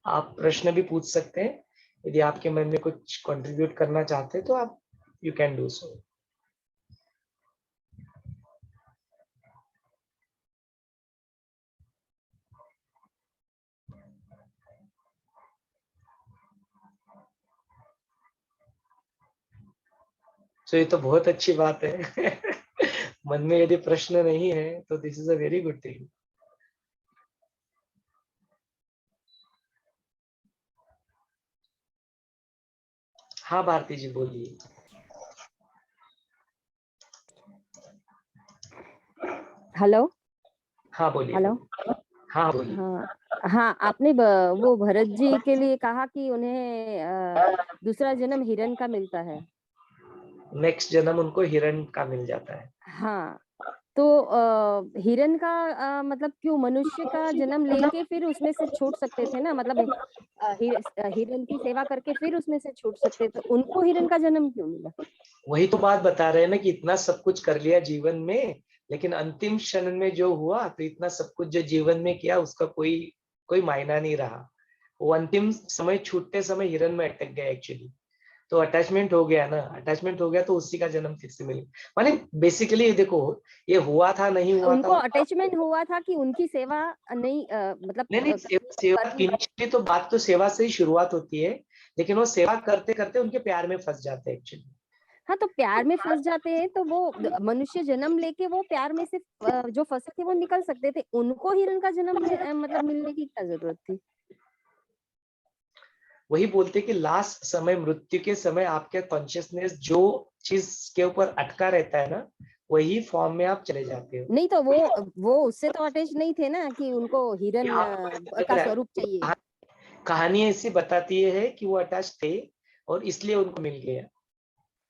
आप प्रश्न भी पूछ सकते हैं, यदि आपके मन में कुछ कंट्रीब्यूट करना चाहते हैं तो आप यू कैन डू सो। सो ये तो बहुत अच्छी बात है। मन में यदि प्रश्न नहीं है तो this is a very good thing. हाँ भारती जी बोलिए। हेलो। हाँ बोलिए हेलो। बोलिए। हाँ बोलिए। हाँ हाँ, आपने वो भरत जी के लिए कहा कि उन्हें दूसरा जन्म हिरण का मिलता है। नेक्स्ट जन्म उनको हिरण का मिल जाता है। हाँ, तो हिरण का मतलब क्यों मनुष्य का जन्म लेके फिर उसमें से छूट सकते थे ना, मतलब हिरण की सेवा करके फिर उसमें से छूट सकते थे, उनको हिरण का जन्म क्यों मिला? वही तो बात बता रहे हैं ना कि इतना सब कुछ कर लिया जीवन में, लेकिन अंतिम क्षण में जो हुआ, तो इतना सब कुछ जो जीवन में किया उसका कोई कोई मायना नहीं रहा। वो अंतिम समय छूटते समय हिरण में अटक गया एक्चुअली। तो अटैचमेंट हो गया ना, अटैचमेंट हो गया तो उसी का जन्म फिर से मिले। माने बेसिकली ये देखो, ये हुआ था नहीं हुआ उनको था। अटैचमेंट हुआ था कि उनकी सेवा नहीं मतलब नहीं नहीं, सेवा इनिशियली तो बात तो सेवा से ही शुरुआत होती है, लेकिन वो सेवा करते करते उनके प्यार में फंस जाते हैं एक्चुअली। हाँ, तो प्यार में फंस जाते हैं तो वो मनुष्य जन्म लेके वो प्यार में से जो फंसे थे वो निकल सकते थे, उनको हिरण का जन्म मतलब मिलने की क्या जरूरत थी? वही बोलते कि लास्ट समय, मृत्यु के समय आपके कॉन्शियसनेस जो चीज के ऊपर अटका रहता है ना, वही फॉर्म में आप चले जाते हो। नहीं तो वो उससे तो अटैच नहीं थे ना कि उनको हिरण आपको ऐसा लग का रहा है, स्वरूप चाहिए। कहानी ऐसी बताती है कि वो अटैच थे और इसलिए उनको मिल गया।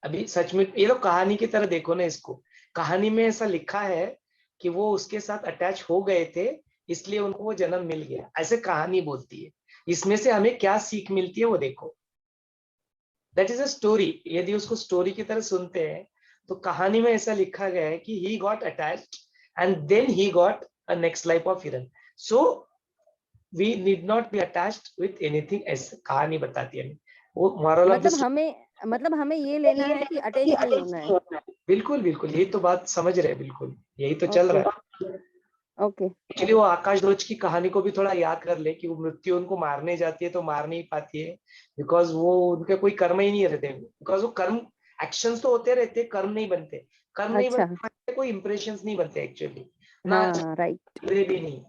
अभी सच में ये लोग कहानी की तरह देखो ना इसको, कहानी में ऐसा लिखा है कि वो उसके साथ अटैच हो गए थे, इसलिए उनको वो जन्म मिल गया, ऐसे कहानी बोलती है। इसमें से हमें क्या सीख मिलती है वो देखो। That is a story. यदि उसको स्टोरी की तरह सुनते हैं तो कहानी में ऐसा लिखा गया है कि he got attached and then he got a next life of हिरन। So we need not be attached with anything, ऐसे कहानी बताती है। वो मॉरल ऑफ द मतलब हमें ये लेना है कि अटैच नहीं होना है। बिल्कुल बिल्कुल, यही तो बात समझ रहे हैं, बिल्कुल यही तो चल ओके रहा है। ओके। एक्चुअली वो आकाश ध्वज की कहानी को भी थोड़ा याद कर ले कि वो मृत्यु उनको मारने जाती है तो मार नहीं पाती है, बिकॉज वो उनके कोई कर्म ही नहीं रहते, बिकॉज वो कर्म एक्शंस तो होते रहते, कर्म नहीं बनते। कर्म नहीं अच्छा। बनते, कोई इंप्रेशंस नहीं बनते एक्चुअली, ना हाँ राइट। अच्छे भी नहीं,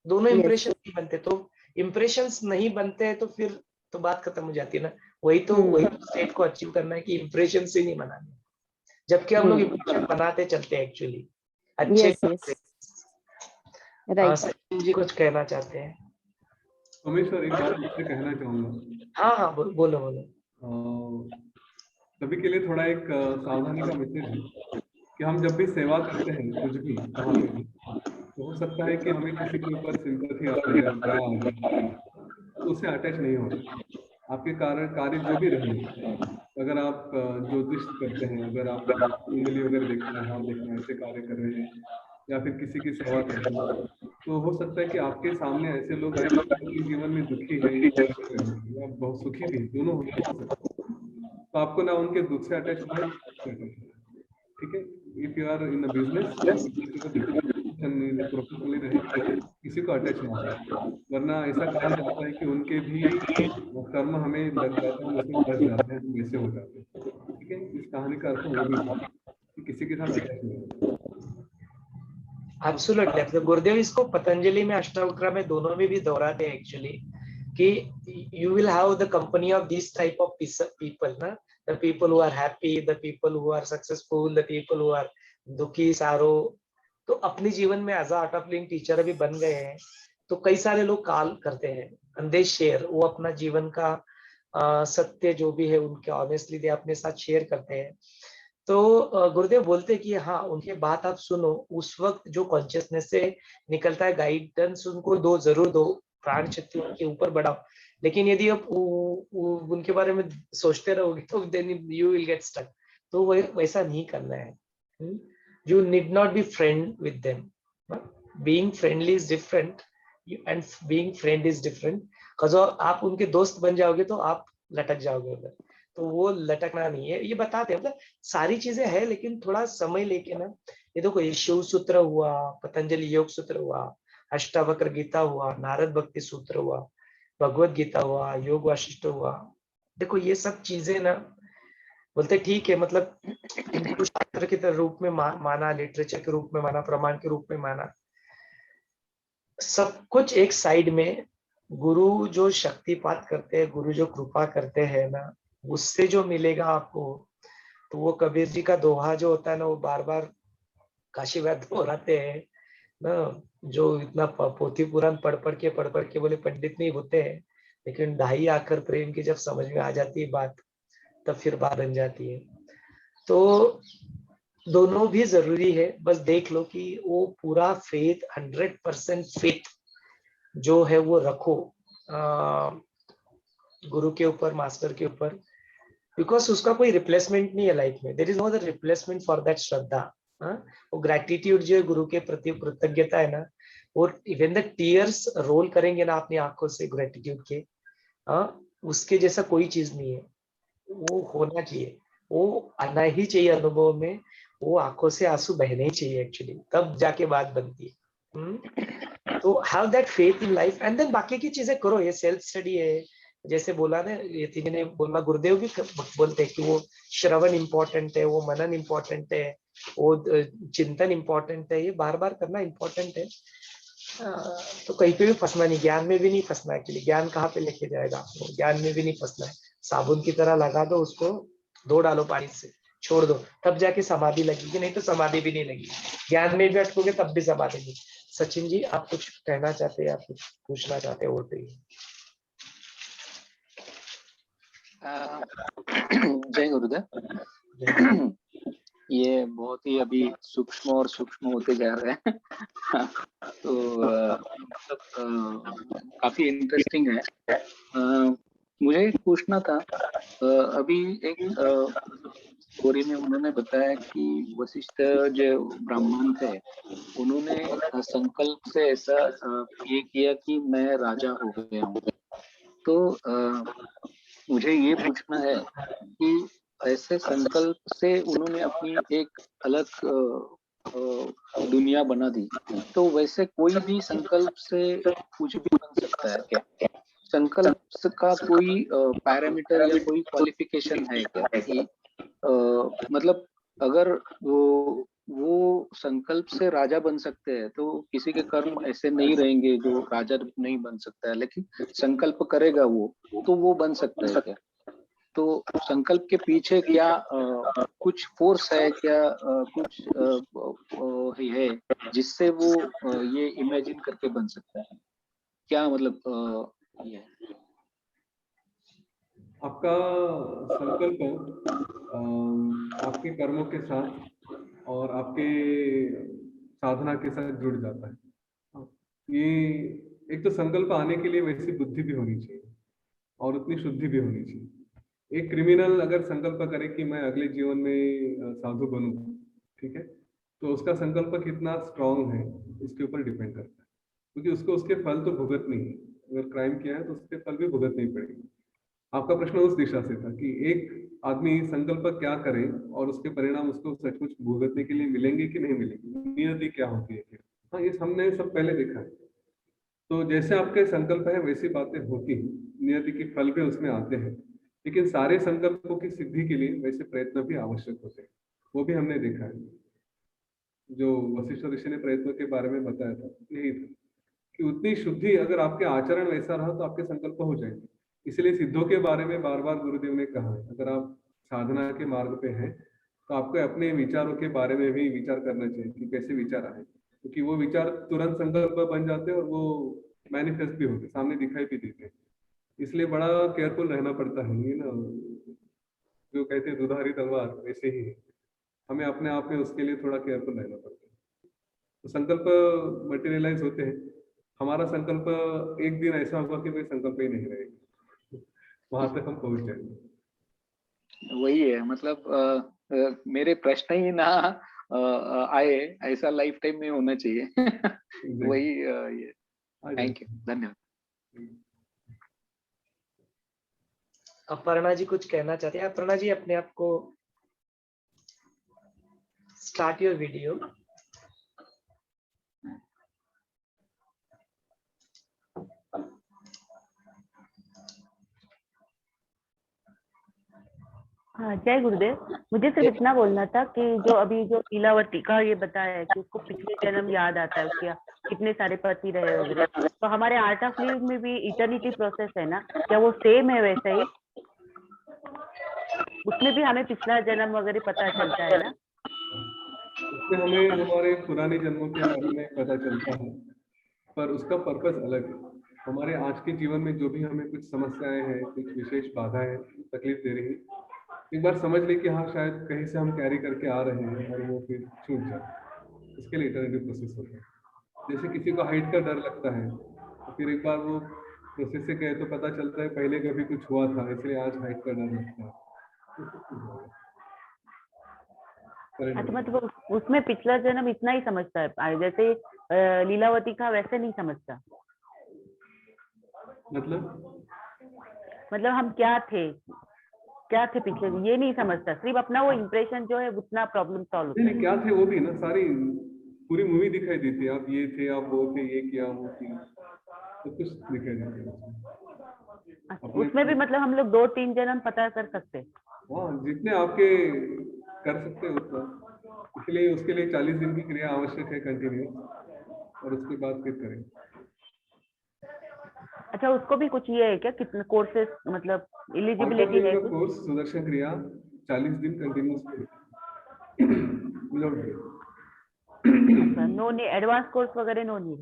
दोनों यस। इंप्रेशन नहीं बनते। तो इंप्रेशंस नहीं बनते हैं तो फिर तो बात खत्म हो जाती है ना। वही तो स्टेट को अचीव करना है कि इंप्रेशन से नहीं बनाने, जबकि हम लोग इंप्रेशन बनाते चलते हैं एक्चुअली अच्छे। Yes yes right. Sachin ji कुछ कहना चाहते हैं? सोमेश्वर, एक बात आपसे कहना चाहूंगा। हाँ हाँ बोलो बोलो। सभी के लिए थोड़ा एक सावधानी का मैसेज है कि हम जब भी सेवा करते हैं कुछ भी कहाँ पे भी, तो हो सकता है कि हमें किसी के ऊपर सिंपैथी आ जाए, दया आ जाए, तो उससे अटैच नहीं होना। आपके कार्य जो भी रहे, अगर आप ज्योतिष करते हैं, अगर आप कुंडली वगैरह देखना है, हाथ देखना है, ऐसे कार्य कर रहे हैं, या फिर किसी की सेवा कर रहे हैं, तो हो सकता है कि आपके सामने ऐसे लोग आए जो अपने जीवन में दुखी है या बहुत सुखी भी, दोनों हो सकते हैं। तो आपको ना उनके दुख से अटैच होना है, ठीक है। If you are in a business, professionally रहे, किसी को अटैच ना हो, वरना ऐसा कहा जाता है कि उनके भी कर्म हमें लग जाते हैं, हम उसमें फंस जाते हैं, हम वैसे हो जाते हैं। ठीक है, इस कहानी का अर्थ वो भी था कि किसी के साथ अटैच नहीं होना। एब्सोल्युटली, तो गुरुदेव इसको पतंजलि में अष्टावक्र में दोनों में भी दोहराते हैं एक्चुअली कि you will have the company of this type of people ना, the people who are happy, the people who are successful, the people who are दुखी सारो। तो अपने जीवन में as art of living teacher अभी बन गए हैं, तो कई सारे लोग कॉल करते हैं एंड दे शेयर, वो अपना जीवन का सत्य जो भी है उनके ऑनेस्टली दे अपने साथ शेयर करते हैं। तो गुरुदेव बोलते कि हाँ उनकी बात आप सुनो, उस वक्त जो कॉन्शियसनेस से निकलता है गाइडेंस उनको दो, जरूर दो, प्राण शक्ति उनके ऊपर बढ़ाओ। लेकिन यदि आप उनके बारे में सोचते रहोगे तो then you will get stuck. तो वैसा नहीं करना है। You need not be friend with them. Being friendly is different and being friend is different. आप उनके दोस्त बन जाओगे तो आप लटक जाओगे उधर, तो वो लटकना नहीं है, ये बताते हैं। मतलब सारी चीजें हैं लेकिन थोड़ा समय लेके ना, ये देखो ये शिव सूत्र हुआ, पतंजलि योग सूत्र हुआ, अष्टावक्र गीता हुआ, नारद भक्ति सूत्र हुआ, भगवत गीता हुआ, योग वाशिष्ठ हुआ, देखो ये सब चीजें ना बोलते ठीक है, मतलब इनको शास्त्र के रूप में माना, लिटरेचर के रूप में माना, प्रमाण के रूप में माना, सब कुछ एक साइड में। गुरु जो शक्तिपात करते हैं, गुरु जो कृपा करते हैं ना, उससे जो मिलेगा आपको, तो वो कबीर जी का दोहा जो होता है ना, वो बार बार काशी वाद दोहराते हैं ना, जो इतना पोथी पुराण पढ़ पढ़ के बोले पंडित नहीं होते हैं, लेकिन ढाई आकर प्रेम की जब समझ में आ जाती है बात, तब फिर बात बन जाती है। तो दोनों भी जरूरी है, बस देख लो कि वो पूरा फेथ, 100% फेथ जो है वो रखो गुरु के ऊपर, मास्टर के ऊपर, बिकॉज उसका कोई रिप्लेसमेंट नहीं है लाइफ में। There is no other replacement for that श्रद्धा। वो ग्रेटिट्यूड जो है गुरु के प्रति, कृतज्ञता है ना, और इवन द टीयर्स रोल करेंगे ना अपनी आंखों से ग्रेटिट्यूड के, उसके जैसा कोई चीज नहीं है। वो होना चाहिए, वो आना ही चाहिए अनुभव में, वो आंखों से आंसू बहने ही चाहिए एक्चुअली, तब जाके बात बनती है। तो have that faith in life, and then बाकी की चीजें करो। ये सेल्फ स्टडी है, जैसे बोला ना यति ने बोला, गुरुदेव भी बोलते हैं कि वो श्रवण इंपॉर्टेंट है, वो मनन इंपॉर्टेंट है, वो चिंतन इंपॉर्टेंट है, ये बार बार करना इंपॉर्टेंट है। तो कहीं पे भी फंसना नहीं, ज्ञान में भी नहीं फंसना एक्चुअली। ज्ञान कहाँ पे लेके जाएगा आपको, ज्ञान में भी नहीं फंसना है। साबुन की तरह लगा दो उसको, धो डालो पानी से, छोड़ दो, तब जाके समाधि लगेगी, नहीं तो समाधि भी नहीं लगेगी। ज्ञान में भी अटकोगे तब भी समाधि नहीं। सचिन जी, आप कुछ कहना चाहते हैं, आप कुछ पूछना चाहते हैं, और जय गुरुदेव। ये बहुत ही अभी सूक्ष्म और सूक्ष्म होते जा रहे हैं। तो मतलब काफी इंटरेस्टिंग है। मुझे एक पूछना था, अभी एक स्टोरी में उन्होंने बताया कि वशिष्ठ जो ब्राह्मण थे, उन्होंने संकल्प से ऐसा ये किया कि मैं राजा हो गया हूँ। तो मुझे ये पूछना है कि ऐसे संकल्प से उन्होंने अपनी एक अलग दुनिया बना दी, तो वैसे कोई भी संकल्प से कुछ भी बन सकता है क्या? संकल्प का कोई पैरामीटर या कोई क्वालिफिकेशन है क्या कि मतलब अगर वो संकल्प से राजा बन सकते हैं, तो किसी के कर्म ऐसे नहीं रहेंगे जो राजा नहीं बन सकता है, लेकिन संकल्प करेगा वो, तो वो बन सकता है क्या? तो संकल्प के पीछे क्या कुछ फोर्स है क्या, कुछ है जिससे वो ये इमेजिन करके बन सकता है क्या? मतलब ये आपका संकल्प आपके कर्मों के साथ और आपके साधना के साथ जुड़ जाता है। ये एक तो संकल्प आने के लिए वैसी बुद्धि भी होनी चाहिए और उतनी शुद्धि भी होनी चाहिए। एक क्रिमिनल अगर संकल्प करे कि मैं अगले जीवन में साधु बनूं, ठीक है, तो उसका संकल्प कितना स्ट्रांग है इसके ऊपर डिपेंड करता है, क्योंकि उसको उसके फल तो भुगतनी है। अगर क्राइम किया है तो उसके फल भी भुगतनी पड़ेगी। आपका प्रश्न उस दिशा से था कि एक आदमी संकल्प क्या करे और उसके परिणाम उसको सचमुच भुगतने के लिए मिलेंगे कि नहीं मिलेंगे, नियति क्या होती है फिर। हाँ, ये हमने सब पहले देखा है। तो जैसे आपके संकल्प है वैसी बातें होती हैं, नियति की फल भी उसमें आते हैं, लेकिन सारे संकल्पों की सिद्धि के लिए वैसे प्रयत्न भी आवश्यक होते हैं। वो भी हमने देखा है। जो वशिष्ठ ऋषि ने प्रयत्नों के बारे में बताया था यही था कि उतनी शुद्धि अगर आपके आचरण वैसा रहा तो आपके संकल्प हो जाएंगे। इसलिए सिद्धों के बारे में बार बार गुरुदेव ने कहा है, अगर आप साधना के मार्ग पे हैं तो आपको अपने विचारों के बारे में भी विचार करना चाहिए कि कैसे विचार आए, क्योंकि वो विचार तुरंत संकल्प बन जाते हैं और वो मैनिफेस्ट भी होते, सामने दिखाई भी देते हैं। इसलिए बड़ा केयरफुल रहना पड़ता है। ये ना जो कहते हैं दुधारी तलवार, वैसे ही है। हमें अपने आप में उसके लिए थोड़ा केयरफुल रहना पड़ता है। तो संकल्प मटेरियलाइज होते हैं। हमारा संकल्प एक दिन ऐसा होगा कि कोई संकल्प ही नहीं रहेगा, वहां तक हम पहुंच जाएंगे। वही है, मतलब मेरे प्रश्न ही ना आए, ऐसा लाइफ टाइम में होना चाहिए। वही ये। थैंक यू, धन्यवाद। अपर्णा जी कुछ कहना चाहते हैं? अपर्णा जी, अपने आप को स्टार्ट योर वीडियो। हाँ, जय गुरुदेव। मुझे सिर्फ इतना बोलना था कि जो अभी जो लीलावती का ये बताया है कि उसको पिछले जन्म याद आता है, उसके कितने सारे पति रहे वगैरह, तो हमारे आर्ट ऑफ लिविंग में भी इटर्निटी प्रोसेस है ना, क्या वो सेम है वैसा ही? उसमें भी हमें पिछला जन्म वगैरह पता चलता है ना? उसमें हमें हमारे पुराने जन्मों के बारे में पता चलता है, पर उसका पर्पस अलग है। हमारे आज के जीवन में जो भी हमें कुछ समस्याएं हैं, कुछ विशेष बाधाएं तकलीफ दे रही है, एक बार समझ ले कि हाँ शायद कहीं से हम कैरी करके आ रहे हैं और वो फिर छूट जाए, इसके लिए इटर्निटी प्रोसेस होता है। जैसे किसी को हाइट का डर लगता है, तो फिर एक बार वो प्रोसेस से गए तो पता चलता है पहले कभी कुछ हुआ था, इसलिए आज हाइट का डर लगता है। तो मतलब उसमें पिछला जन्म इतना ही समझता है, जैसे लीलावती का वैसे नहीं समझता। मतलब हम क्या थे पिछले, ये नहीं समझता, सिर्फ अपना वो इम्प्रेशन जो है उतना प्रॉब्लम सॉल्व होता है। क्या थे वो भी ना, सारी पूरी मूवी दिखाई देती है, आप ये थे, आप वो थे, ये किया, वो किया, तो कुछ दिखाई देता है। उसमें भी मतलब हम लोग 2-3 जन्म पता कर सकते हैं। हाँ, जितने आपके कर सकते हो उतना। इसलिए उसके लिए 40 दिन की क्रिया आवश्यक है कंटिन्यू, और उसके बाद फिर करें। अच्छा, उसको भी कुछ ये है क्या, कितने कोर्सेस, मतलब एलिजिबिलिटी है कुछ? कोर्स सुदर्शन क्रिया 40 दिन कंटिन्यूस नो नी एडवांस कोर्स वगैरह, नो नीड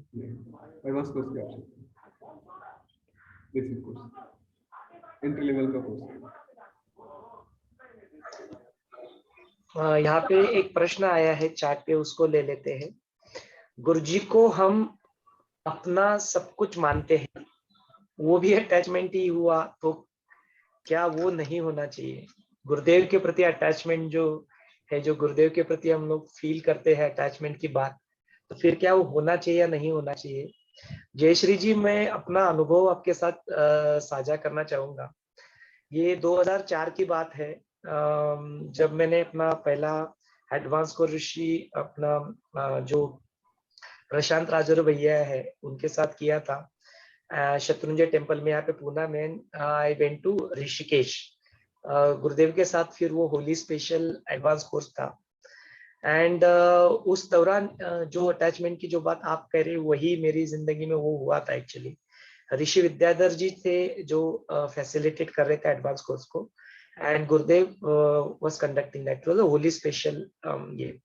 एडवांस कोर्स की आवश्यकता, बेसिक कोर्स, एंट्री लेवल का कोर्स। यहाँ पे एक प्रश्न आया है चैट पे, उसको ले लेते हैं। गुरुजी को हम अपना सब कुछ मानते हैं, वो भी अटैचमेंट ही हुआ, तो क्या वो नहीं होना चाहिए? गुरुदेव के प्रति अटैचमेंट जो है, जो गुरुदेव के प्रति हम लोग फील करते हैं अटैचमेंट की बात, तो फिर क्या वो होना चाहिए या नहीं होना चाहिए? जयश्री जी, मैं अपना अनुभव आपके साथ साझा करना चाहूंगा। ये 2004 की बात है, जब मैंने अपना पहला एडवांस कोर्स ऋषि अपना जो प्रशांत राजोर भैया है उनके साथ किया था शत्रुंजय टेम्पल में, यहाँ पे पूना में। आई वेंट टू ऋषिकेश गुरुदेव के साथ, फिर वो होली स्पेशल एडवांस कोर्स था। एंड उस दौरान जो अटैचमेंट की जो बात आप कह रहे हैं, वही मेरी जिंदगी में वो हुआ था एक्चुअली। ऋषि विद्याधर जी थे जो फैसिलिटेट कर रहे थे एडवांस कोर्स को, and Gurudev was conducting that, was a holy special year,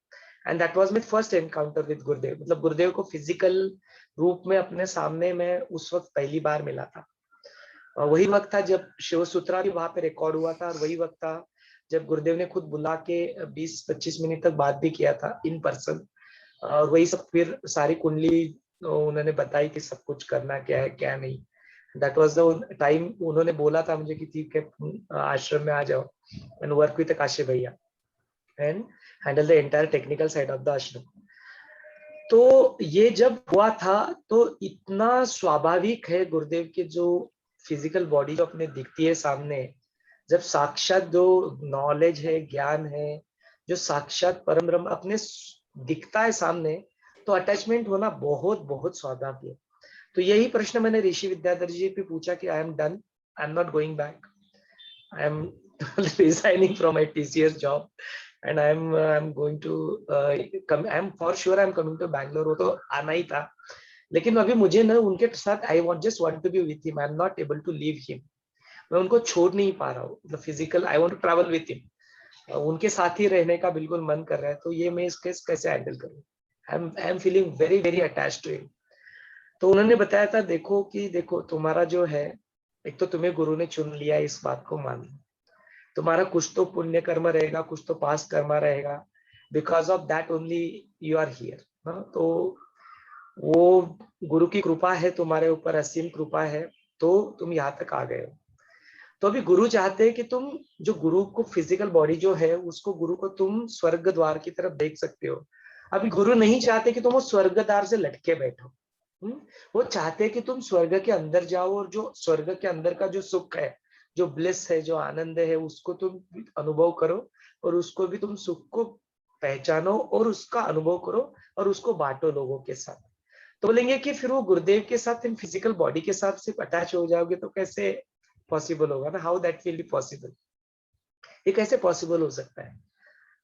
and that was my first encounter with Gurudev. मतलब गुरुदेव को फिजिकल रूप में अपने सामने मैं उस वक्त पहली बार मिला था। वही वक्त था जब शिव सूत्रा भी वहां पे रिकॉर्ड हुआ था, और वही वक्त था जब गुरुदेव ने खुद बुला के 20-25 मिनट तक बात भी किया था इन पर्सन। और वही सब फिर सारी कुंडली उन्होंने बताई कि सब कुछ करना क्या है क्या नहीं। दैट वाज द टाइम उन्होंने बोला था मुझे कि ठीक है आश्रम में आ जाओ एंड वर्क विद काशी भैया and handle the entire technical side of the आश्रम। तो ये जब हुआ था तो इतना स्वाभाविक है, गुरुदेव के जो फिजिकल बॉडी जो अपने दिखती है सामने, जब साक्षात जो नॉलेज है, ज्ञान है, जो साक्षात परम ब्रह्म अपने दिखता है सामने, तो अटैचमेंट होना बहुत बहुत स्वाभाविक है। तो यही प्रश्न मैंने ऋषि विद्याधर जी पे पूछा कि I am done, I am not going back, I am resigning from my TCS job and I am going to come, I am for sure I am coming to Bangalore. वो तो आना ही था, लेकिन अभी मुझे ना उनके साथ I want just want to be with him, I am not able to leave him. मैं उनको छोड़ नहीं पा रहा हूँ, मतलब physical I want to travel with him, उनके साथ ही रहने का बिल्कुल मन कर रहा है। तो ये मैं इसके कैसे हैंडल करूँ? I am feeling very very attached to him. तो उन्होंने बताया था देखो कि देखो तुम्हारा जो है, एक तो तुम्हें गुरु ने चुन लिया, इस बात को मान लो, तुम्हारा कुछ तो पुण्य कर्म रहेगा, कुछ तो पास कर्म रहेगा, because of that only you are here. तो वो गुरु की कृपा है तुम्हारे ऊपर, असीम कृपा है, तो तुम यहाँ तक आ गए हो। तो अभी गुरु चाहते हैं कि तुम जो गुरु को फिजिकल बॉडी जो है उसको, गुरु को तुम स्वर्ग द्वार की तरफ देख सकते हो। अभी गुरु नहीं चाहते कि तुम वो स्वर्ग द्वार से लटके बैठो, वो चाहते हैं कि तुम स्वर्ग के अंदर जाओ, और जो स्वर्ग के अंदर का जो सुख है, जो ब्लिस है, जो आनंद है, उसको तुम अनुभव करो, और उसको भी तुम सुख को पहचानो और उसका अनुभव करो और उसको बांटो लोगों के साथ। तो बोलेंगे कि फिर वो गुरुदेव के साथ इन फिजिकल बॉडी के साथ सिर्फ अटैच हो जाओगे तो कैसे पॉसिबल होगा ना, how that will be possible? ये कैसे पॉसिबल हो सकता है?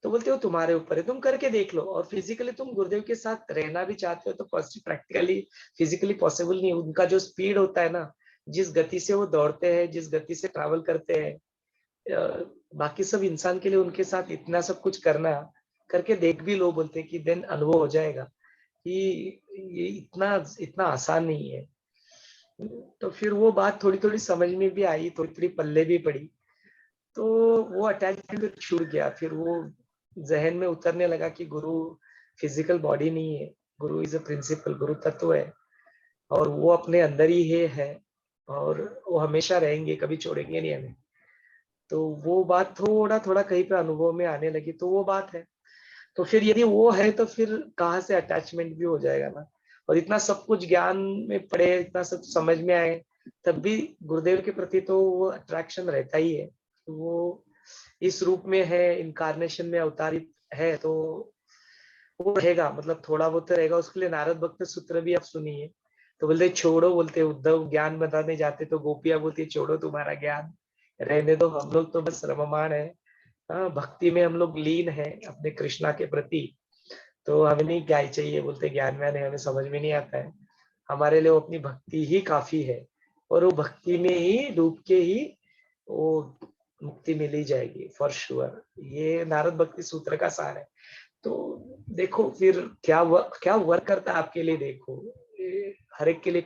तो बोलते हो तुम्हारे ऊपर है, तुम करके देख लो। और फिजिकली तुम गुरुदेव के साथ रहना भी चाहते हो तो प्रैक्टिकली फिजिकली पॉसिबल नहीं। उनका जो स्पीड होता है ना, जिस गति से वो दौड़ते हैं, जिस गति से ट्रैवल करते हैं, बाकी सब इंसान के लिए उनके साथ इतना सब कुछ करना, करके देख भी लो बोलते कि देन अनुभव हो जाएगा कि ये इतना इतना आसान नहीं है। तो फिर वो बात थोड़ी थोड़ी समझ में भी आई, थोड़ी थोड़ी पल्ले भी पड़ी, तो वो अटैचमेंट छूट गया। फिर वो जहन में उतरने लगा कि गुरु फिजिकल बॉडी नहीं है, गुरु इज अ प्रिंसिपल, गुरु तत्व है और वो अपने अंदर ही है और वो हमेशा रहेंगे, कभी छोड़ेंगे नहीं हमें। तो वो बात थोड़ा थोड़ा कहीं पे अनुभव में आने लगी, तो वो बात है। तो फिर यदि वो है तो फिर कहाँ से अटैचमेंट भी हो जाएगा ना। और इतना सब कुछ ज्ञान में पड़े, इतना सब समझ में आए, तब भी गुरुदेव के प्रति तो वो अट्रैक्शन रहता ही है। वो इस रूप में है, इनकारनेशन में अवतारित है, तो वो रहेगा, मतलब थोड़ा बहुत रहेगा। उसके लिए नारद भक्त सूत्र भी आप सुनिए, तो बोलते छोड़ो, बोलते उद्धव ज्ञान बताने जाते तो गोपियां बोलती छोड़ो तुम्हारा ज्ञान, रहने दो, हम लोग तो बस रममाण है। हाँ, भक्ति में हम लोग लीन है अपने कृष्णा के प्रति, तो हमें नहीं क्या ही चाहिए, बोलते ज्ञान व्यान है हमें समझ में नहीं आता है, हमारे लिए वो अपनी भक्ति ही काफी है। और वो भक्ति में ही डूब के ही वो मुक्ति मिली जाएगी फॉर श्योर। ये नारद भक्ति सूत्र का सार है। तो देखो फिर क्या वर्क करता है आपके लिए। देखो हर एक के लिए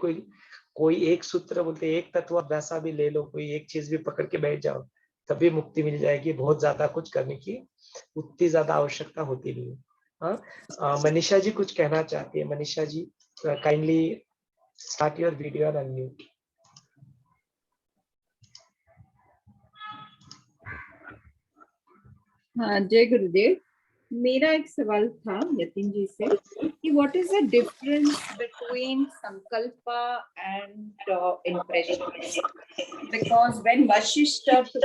कोई एक सूत्र, बोलते एक तत्व अभ्यासा भी ले लो, कोई एक चीज भी पकड़ के बैठ जाओ, तभी मुक्ति मिल जाएगी। बहुत ज्यादा कुछ करने की उतनी ज्यादा आवश्यकता होती नहीं है। हाँ, मनीषा जी कुछ कहना चाहती है। Manisha ji kindly start your video और अनम्यूट। हाँ, जय गुरुदेव। मेरा एक सवाल था यतिन जी से कि what is the difference between sankalpa and impression? Because when Vashishta took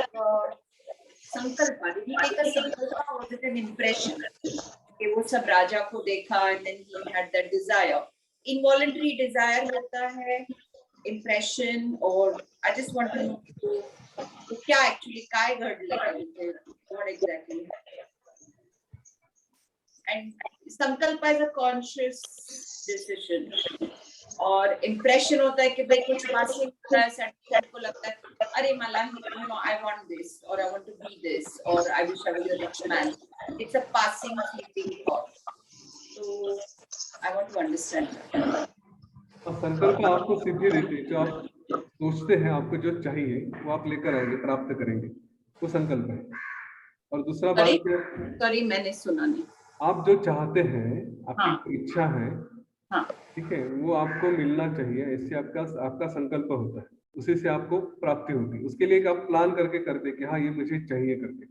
sankalpa, did he take a sankalpa or was it an impression? कि वो सब राजा को देखा and then he had that desire. Involuntary desire होता है, impression, और I just want to know तो क्या actually काय घडलं, what exactly happened? And संकल्पा is a conscious decision और impression होता है कि भाई कुछ पासिंग होता है, सेट को लगता है अरे मला I want this or I want to be this or I wish I was a rich man. It's a passing fleeting thought. So I want to understand that. संकल्प आपको सिद्धि देती है। जो आप सोचते हैं, आपको जो चाहिए वो आप लेकर आएंगे, प्राप्त करेंगे, वो संकल्प है। और दूसरा बात क्या, सॉरी मैंने सुना नहीं। आप जो चाहते हैं, आपकी हाँ, इच्छा है, हाँ, ठीक है, वो आपको मिलना चाहिए, ऐसे आपका संकल्प होता है, उसी से आपको प्राप्ति होती है। उसके लिए आप प्लान करके करते कि हाँ ये मुझे चाहिए करके,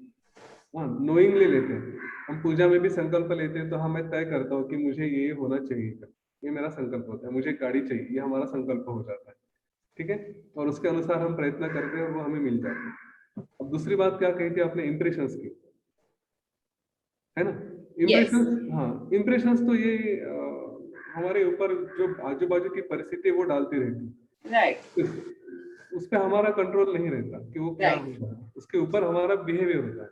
हाँ नोइंगली लेते हैं। हम पूजा में भी संकल्प लेते हैं तो हाँ मैं तय करता हूँ कि मुझे ये होना चाहिए, ये मेरा संकल्प होता है। मुझे गाड़ी चाहिए, ये हमारा संकल्प हो जाता है, ठीक है, और उसके अनुसार हम प्रयत्न करते हैं, वो हमें मिल जाता है। अब दूसरी बात क्या कही थी आपने, इंप्रेशंस की, है ना? इम्प्रेशंस, हाँ इम्प्रेशंस तो ये हमारे ऊपर जो आजू बाजू की परिस्थिति वो डालती रहती, राइट। उस पे हमारा कंट्रोल नहीं रहता कि वो क्या होगा, उसके ऊपर हमारा बिहेवियर होता है।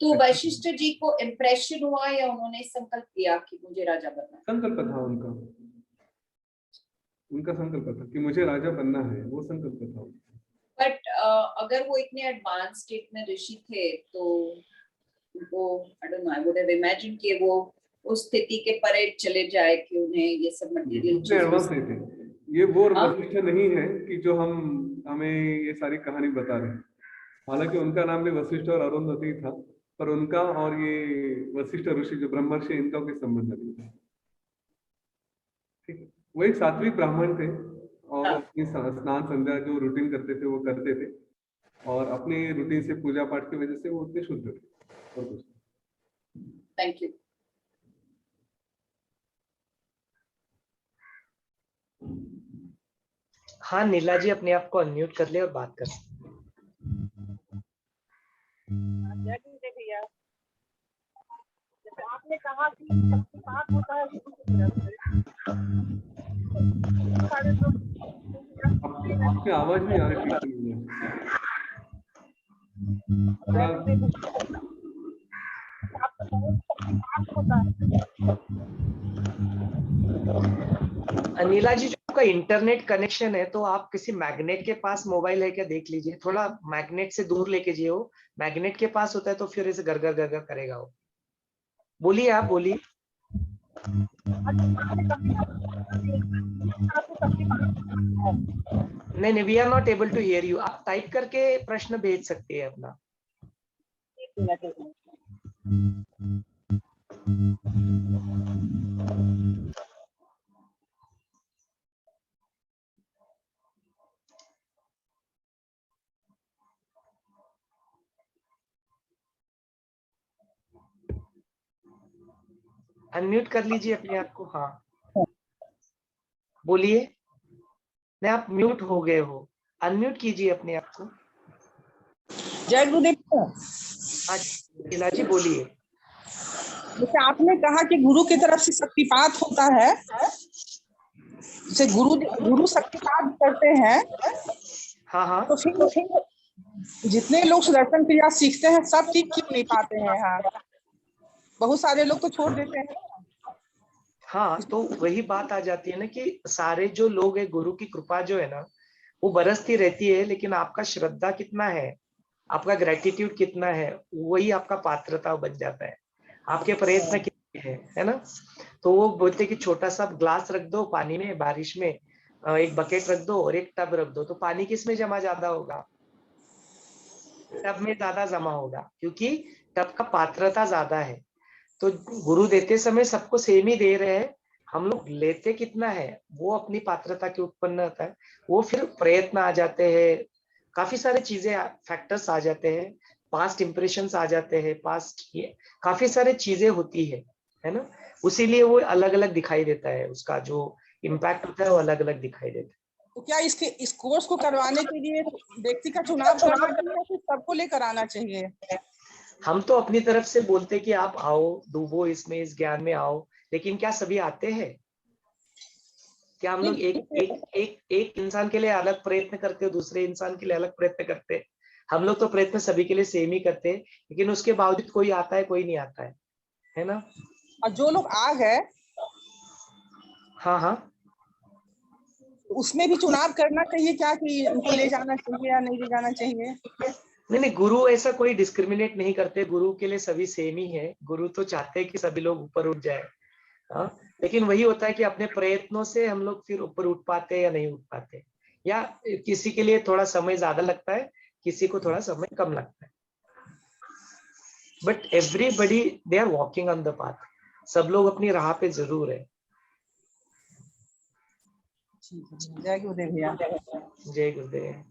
तो वशिष्ठ जी को इम्प्रेशन हुआ या उन्होंने संकल्प किया कि मुझे राजा बनना? संकल्प था उनका संकल्प था कि मुझे राजा बनना है, वो संकल्प था। बट अगर वो इतने एडवांस स्टेट में ऋषि थे तो वो I don't know, I would have imagine कि वो उस स्थिति के परे चले जाए कि उन्हें ये सब मटेरियल चीजें, ये वो वशिष्ठ नहीं है कि जो हमें ये सारी कहानी बता रहे हैं। हालांकि उनका नाम भी वशिष्ठ और अरुंधति था, पर उनका और ये वशिष्ठ ऋषि जो ब्रह्मर्षि, इनका कोई संबंध नहीं था, ठीक है। वो एक सात्विक ब्राह्मण थे और अपनी स्नान संध्या जो रूटीन करते थे वो करते थे, और अपने रूटीन से पूजा पाठ की वजह से वो उतने शुद्ध थे, और कुछ। Thank you. हाँ नीला जी अपने आप को अनम्यूट कर ले और बात कर। आपने कहा कि बात होता है आपकी आवाज नहीं आ रही। अनिला जी, जो आपका इंटरनेट कनेक्शन है, तो आप किसी मैग्नेट के पास मोबाइल है क्या, देख लीजिए। थोड़ा मैग्नेट से दूर लेके जियो। मैग्नेट के पास होता है तो फिर ऐसे गरगर गरगर करेगा वो। बोलिए, आप बोलिए। नहीं, we are not able to hear you. आप टाइप करके प्रश्न भेज सकते हैं अपना। अनम्यूट कर लीजिए अपने आप को। हाँ, बोलिए। नहीं, आप म्यूट हो गए हो। अनम्यूट कीजिए अपने आप को। जय गुरुदेव। हाँ अनिला जी, बोलिए। जैसे आपने कहा कि गुरु की तरफ से शक्तिपात होता है, जैसे गुरु शक्तिपात करते हैं, हाँ हाँ, तो फिर जितने लोग सुदर्शन क्रिया सीखते हैं सब ठीक क्यों नहीं पाते हैं? हाँ, बहुत सारे लोग तो छोड़ देते हैं। हाँ, तो वही बात आ जाती है ना कि सारे जो लोग है, गुरु की कृपा जो है ना, वो बरसती रहती है, लेकिन आपका श्रद्धा कितना है, आपका ग्रेटिट्यूड कितना है, वही आपका पात्रता बन जाता है। आपके प्रयत्न कितने हैं, है ना। तो वो बोलते हैं कि छोटा सा ग्लास रख दो पानी में, बारिश में, एक बकेट रख दो और एक टब रख दो, तो पानी किस में जमा ज्यादा होगा? टब में ज्यादा जमा होगा, क्योंकि टब का पात्रता ज्यादा है। तो गुरु देते समय सबको सेम ही दे रहे हैं, हम लोग लेते कितना है वो अपनी पात्रता के उत्पन्न होता है। वो फिर प्रयत्न आ जाते हैं, काफी सारे चीजें फैक्टर्स आ जाते हैं, पास्ट इंप्रेशंस आ जाते हैं, पास्ट काफी सारे चीजें होती है ना। उसीलिए वो अलग अलग दिखाई देता है, उसका जो इम्पैक्ट होता है वो अलग अलग दिखाई देता है। तो क्या इस कोर्स को करवाने के लिए व्यक्ति का चुनाव करना चाहिए या फिर सबको लेकर आना चाहिए? हम तो अपनी तरफ से बोलते कि आप आओ, डूबो इसमें, इस ज्ञान में आओ, लेकिन क्या सभी आते हैं? क्या हम लोग एक इंसान के लिए अलग प्रयत्न करते हो, दूसरे इंसान के लिए अलग प्रयत्न करते हैं? हम लोग तो प्रयत्न सभी के लिए सेम ही करते हैं, लेकिन उसके बावजूद कोई आता है, कोई नहीं आता है ना। और जो लोग आ गए, हाँ हाँ, उसमें भी चुनाव करना चाहिए क्या कि उनको ले जाना चाहिए या नहीं ले जाना चाहिए? नहीं, गुरु ऐसा कोई डिस्क्रिमिनेट नहीं करते, गुरु के लिए सभी सेम ही है। गुरु तो चाहते हैं कि सभी लोग ऊपर उठ जाए। हाँ, लेकिन वही होता है कि अपने प्रयत्नों से हम लोग फिर ऊपर उठ पाते हैं या नहीं उठ पाते, या किसी के लिए थोड़ा समय ज्यादा लगता है, किसी को थोड़ा समय कम लगता है। But everybody they are walking on the path, सब लोग अपनी राह पे जरूर है। जय गुरुदेव भैया। जय गुरुदेव।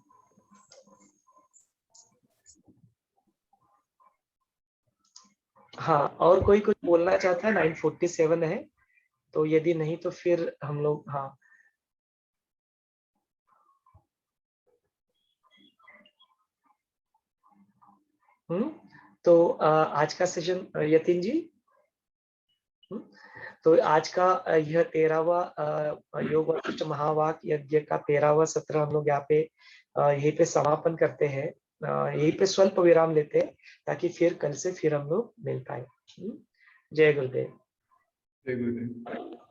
हाँ, और कोई कुछ बोलना चाहता है? 9:47 है, तो यदि नहीं तो फिर हम लोग, हाँ। तो आज का सेशन, यतीन जी, तो आज का यह 13वां योग वशिष्ठ महावाक यज्ञ का 13वां सत्र हम लोग यहाँ पे यहीं पे समापन करते हैं। यहीं पे स्वल्प विराम लेते हैं, ताकि फिर कल से फिर हम लोग मिल पाए। जय गुरुदेव। जय गुरुदेव।